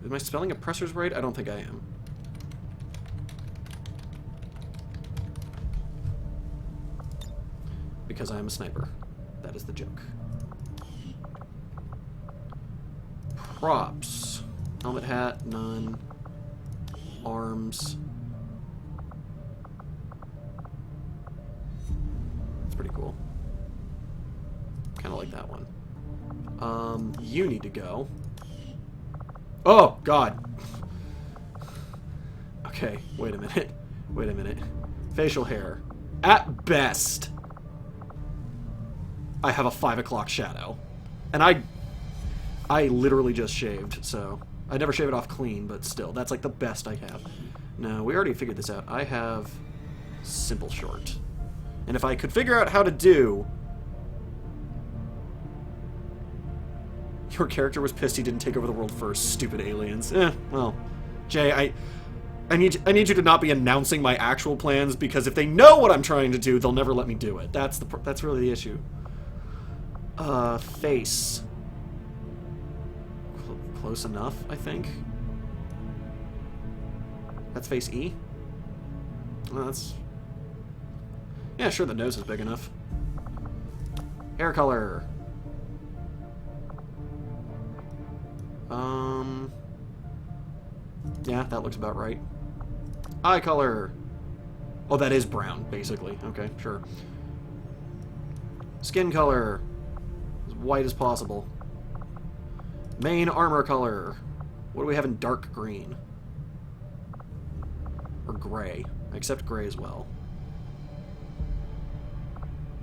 Am I spelling oppressors right? I don't think I am. Because I am a sniper. That is the joke. Props. Helmet, hat, none. Arms. That's pretty cool. Kind of like that one. You need to go. Oh, God. Okay, wait a minute. Wait a minute. Facial hair. At best, I have a 5 o'clock shadow. And I literally just shaved, so... I never shave it off clean, but still, that's like the best I have. No, we already figured this out. I have simple short. And if I could figure out how to do... Your character was pissed he didn't take over the world first, stupid aliens. Well, Jay, I need you to not be announcing my actual plans, because if they know what I'm trying to do, they'll never let me do it. That's really the issue. Face. Close enough, I think. That's face E? Well, that's... Yeah, sure, the nose is big enough. Hair color. Yeah, that looks about right. Eye color. Oh, that is brown, basically. Okay, sure. Skin color. As white as possible. Main armor color. What do we have in dark green? Or gray. I accept gray as well.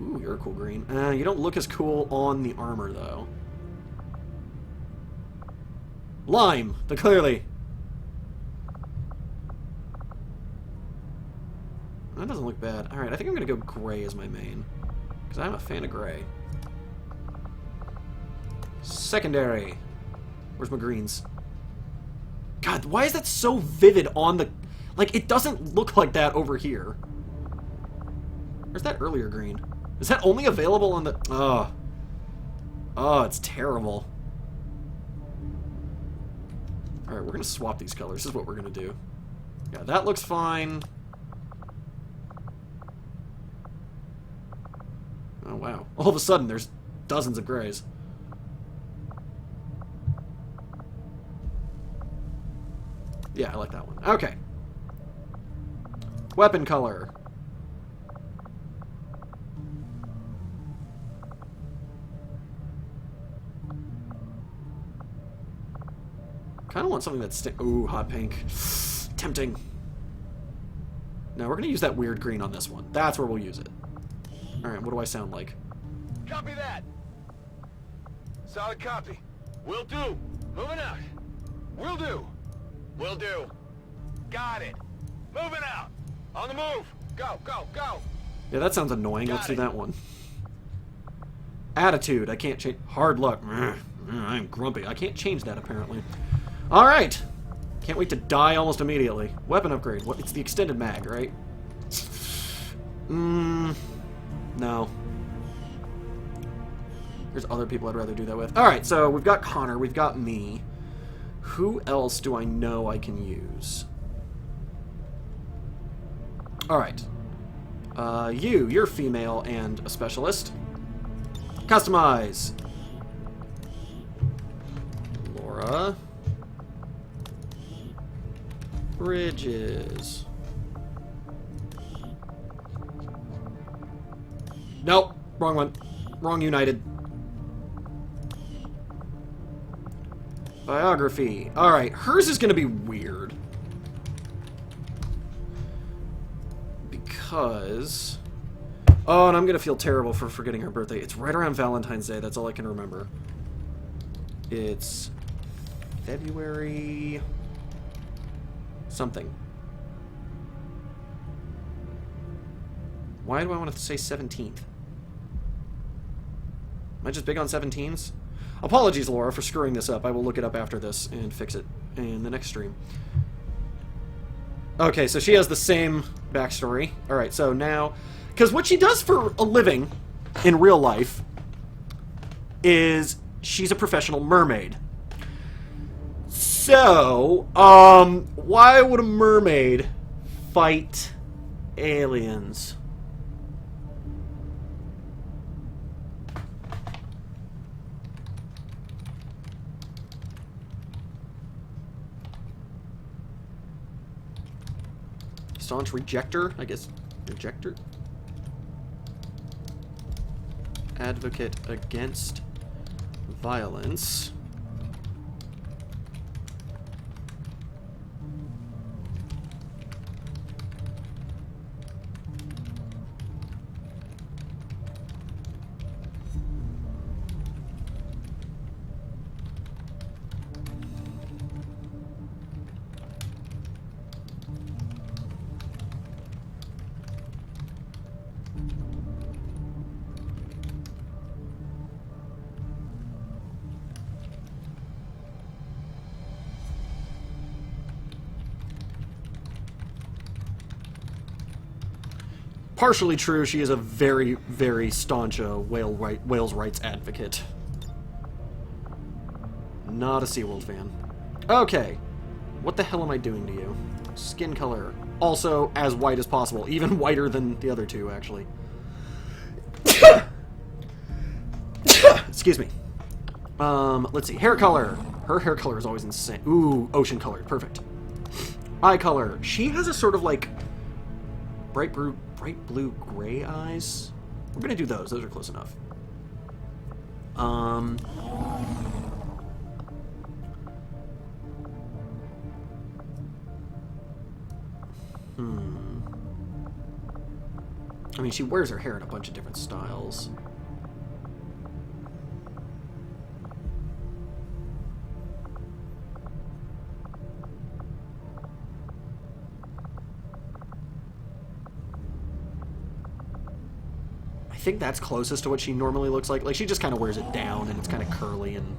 Ooh, you're a cool green. You don't look as cool on the armor, though. Lime! Clearly. That doesn't look bad. Alright, I think I'm going to go gray as my main. Because I'm a fan of gray. Secondary. Where's my greens? God, why is that so vivid on the... Like, it doesn't look like that over here. Where's that earlier green? Is that only available on the... Oh. Oh, it's terrible. Alright, we're going to swap these colors. This is what we're going to do. Yeah, that looks fine. Oh, wow. All of a sudden, there's dozens of grays. Yeah, I like that one. Okay. Weapon color. Kind of want something that's... Ooh, hot pink. Tempting. No, we're going to use that weird green on this one. That's where we'll use it. Alright, what do I sound like? Copy that. Solid copy. Will do. Moving out. Will do. Will do. Got it. Moving out. On the move. Go, go, go. Yeah, that sounds annoying. Let's do that one. Attitude. I can't change. Hard luck. I'm grumpy. I can't change that, apparently. Alright. Can't wait to die almost immediately. Weapon upgrade. What? It's the extended mag, right? No. There's other people I'd rather do that with. Alright, so we've got Connor. We've got me. Who else do I know I can use? Alright. You're female and a specialist. Customize. Laura. Bridges. Nope. Wrong one. Wrong United. Biography. Alright, hers is going to be weird. Because... Oh, and I'm gonna feel terrible for forgetting her birthday. It's right around Valentine's Day. That's all I can remember. It's February... something. Why do I want to say 17th? Am I just big on 17s? Apologies, Laura, for screwing this up. I will look it up after this and fix it in the next stream. Okay, so she has the same backstory. Alright, so now... because what she does for a living in real life is she's a professional mermaid. So, why would a mermaid fight aliens? Staunch rejector? I guess rejector? Advocate against violence. Partially true, she is a very, very staunch whales rights advocate. Not a SeaWorld fan. Okay. What the hell am I doing to you? Skin color. Also as white as possible. Even whiter than the other two, actually. Excuse me. Let's see. Hair color. Her hair color is always insane. Ooh, ocean colored. Perfect. Eye color. She has a sort of like bright blue gray eyes. We're gonna do those. Those are close enough. I mean, she wears her hair in a bunch of different styles. I think that's closest to what she normally looks like. Like, she just kind of wears it down, and it's kind of curly and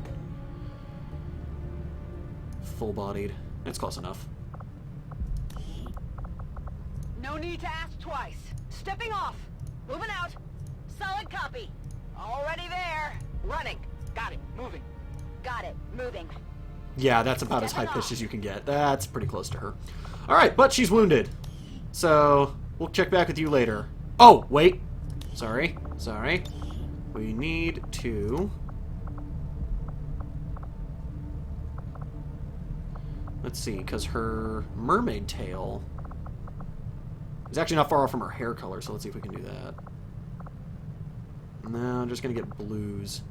full-bodied. It's close enough. No need to ask twice. Stepping off. Moving out. Solid copy. Already there. Running. Got it. Moving. Got it. Moving. Yeah, that's about as high-pitched as you can get. That's pretty close to her. Alright, but she's wounded. So, we'll check back with you later. Oh, wait. Sorry. We need to... let's see, because her mermaid tail is actually not far off from her hair color, so let's see if we can do that. No, I'm just going to get blues.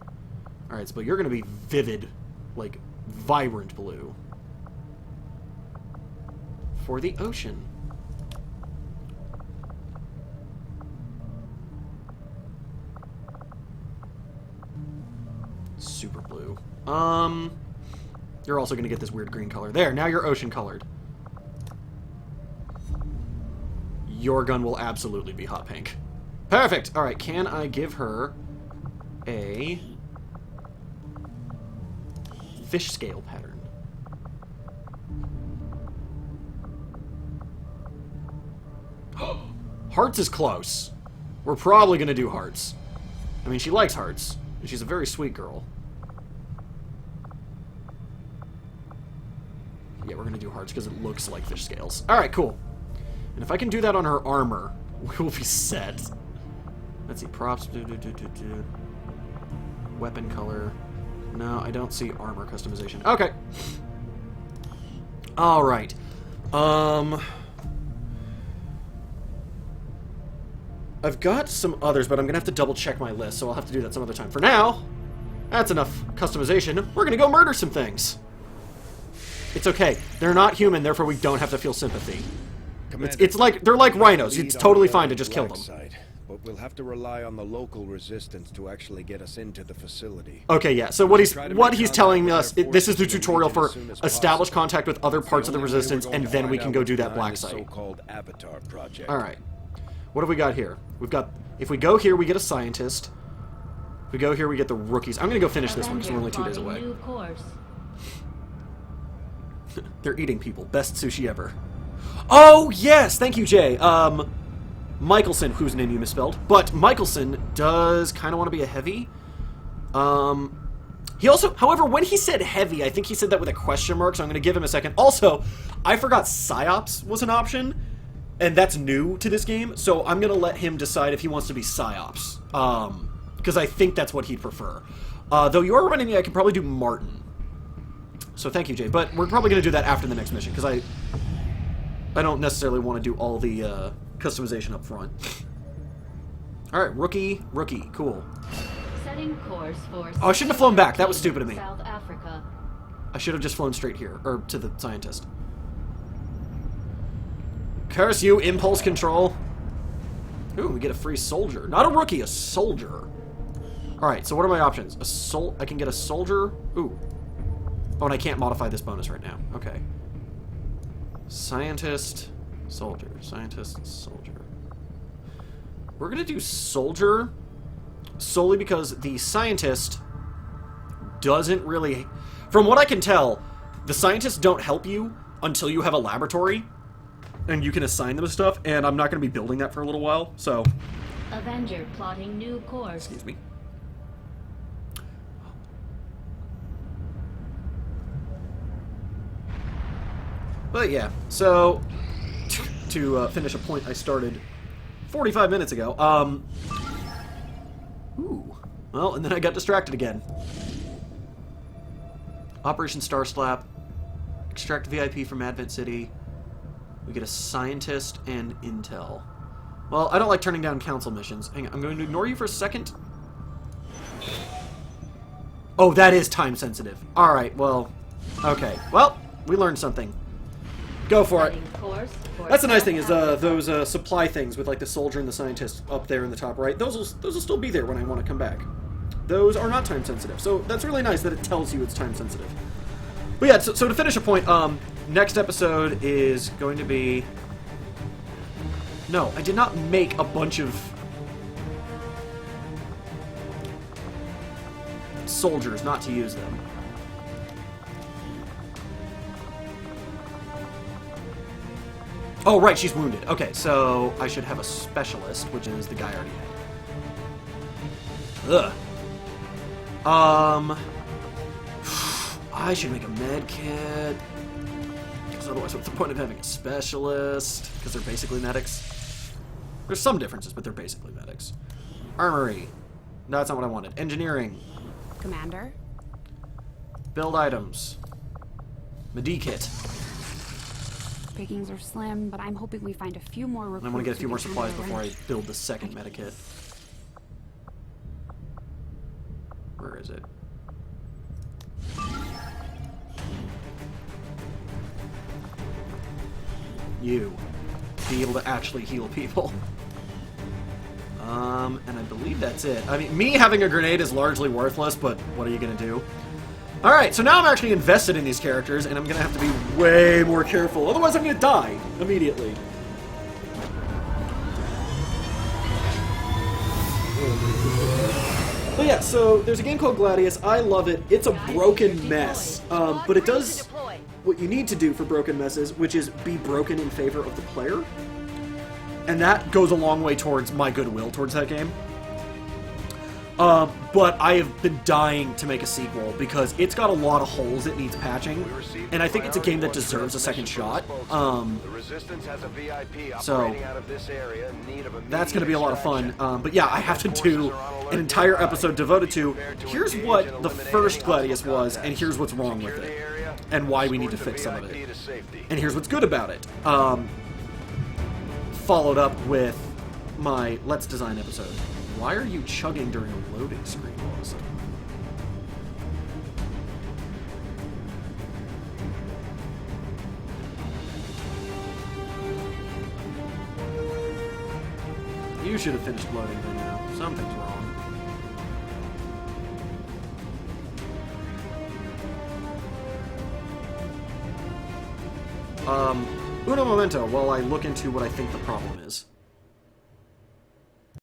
Alright, so but you're going to be vivid, like, vibrant blue. For the ocean. Super blue. You're also going to get this weird green color. There, now you're ocean colored. Your gun will absolutely be hot pink. Perfect! Alright, can I give her a fish scale pattern? Hearts is close. We're probably going to do hearts. I mean, she likes hearts. And she's a very sweet girl. Yeah, we're going to do hearts because it looks like fish scales. Alright, cool. And if I can do that on her armor, we will be set. Let's see, props. Weapon color. No, I don't see armor customization. Okay. Alright. I've got some others, but I'm going to have to double check my list, so I'll have to do that some other time. For now, that's enough customization. We're going to go murder some things. It's okay. They're not human, therefore we don't have to feel sympathy. It's like, they're like rhinos. It's totally fine to just kill them. but we'll have to rely on the local resistance to actually get us into the facility. Okay, yeah. So what he's telling us, this is the tutorial for establish contact with other parts of the resistance, and then we can go do that black site. So-called Avatar project. All right. What have we got here? We've got. If we go here, we get a scientist. If we go here, we get the rookies. I'm gonna go finish this one because we're only 2 days away. They're eating people. Best sushi ever. Oh yes, thank you, Jay. Michelson, whose name you misspelled, but Michelson does kind of want to be a heavy. He also, however, when he said heavy, I think he said that with a question mark, so I'm going to give him a second. Also, I forgot PsyOps was an option, and that's new to this game, so I'm going to let him decide if he wants to be PsyOps, because I think that's what he'd prefer. Though you are reminding me I could probably do Martin. So thank you, Jay, but we're probably going to do that after the next mission, because I don't necessarily want to do all the customization up front. Alright, rookie, cool. Setting course for oh, I shouldn't have flown back. That was stupid of me. South Africa. I should have just flown straight here, or to the scientist. Curse you, impulse control. Ooh, we get a free soldier. Not a rookie, a soldier. Alright, so what are my options? I can get a soldier. Ooh. Oh, and I can't modify this bonus right now. Okay. Scientist, soldier. Scientist, soldier. We're gonna do soldier solely because the scientist doesn't really... From what I can tell, the scientists don't help you until you have a laboratory and you can assign them stuff, and I'm not going to be building that for a little while, so... Avenger plotting new course. Excuse me. But yeah, so to finish a point I started 45 minutes ago, ooh, well, and then I got distracted again. Operation Star Slap, extract VIP from Advent City, we get a scientist and intel. Well, I don't like turning down council missions. Hang on, I'm going to ignore you for a second. Oh, that is time sensitive. Alright, well, okay. Well, we learned something. Go for it. That's the nice thing is those supply things with like the soldier and the scientist up there in the top right. Those will still be there when I want to come back. Those are not time sensitive, so that's really nice that it tells you it's time sensitive. But yeah, so to finish a point, next episode is going to be. No, I did not make a bunch of soldiers not to use them. Oh, right, she's wounded. Okay, so I should have a specialist, which is the guy I already had. Ugh. I should make a med kit. Because otherwise, what's the point of having a specialist? Because they're basically medics. There's some differences, but they're basically medics. Armory. No, that's not what I wanted. Engineering. Commander? Build items. Medikit. Pickings are slim, but I'm hoping we find a few more recruits. I want to get a few more supplies before I build the second medikit. Where is it? You. Be able to actually heal people. And I believe that's it. I mean, me having a grenade is largely worthless, but what are you gonna do? Alright, so now I'm actually invested in these characters, and I'm gonna have to be way more careful. Otherwise, I'm gonna die immediately. But yeah, so there's a game called Gladius. I love it. It's a broken mess, but it does what you need to do for broken messes, which is be broken in favor of the player. And that goes a long way towards my goodwill towards that game. But I have been dying to make a sequel because it's got a lot of holes it needs patching, and I think it's a game that deserves a second shot. So that's going to be a lot of fun. But yeah, I have to do an entire episode devoted to here's what the first Gladius was, and here's what's wrong with it, and why we need to fix some of it, and here's what's good about it. Followed up with my Let's Design episode. Why are you chugging during a loading screen all of a sudden? You should have finished loading by now. Something's wrong. Uno momento while I look into what I think the problem is.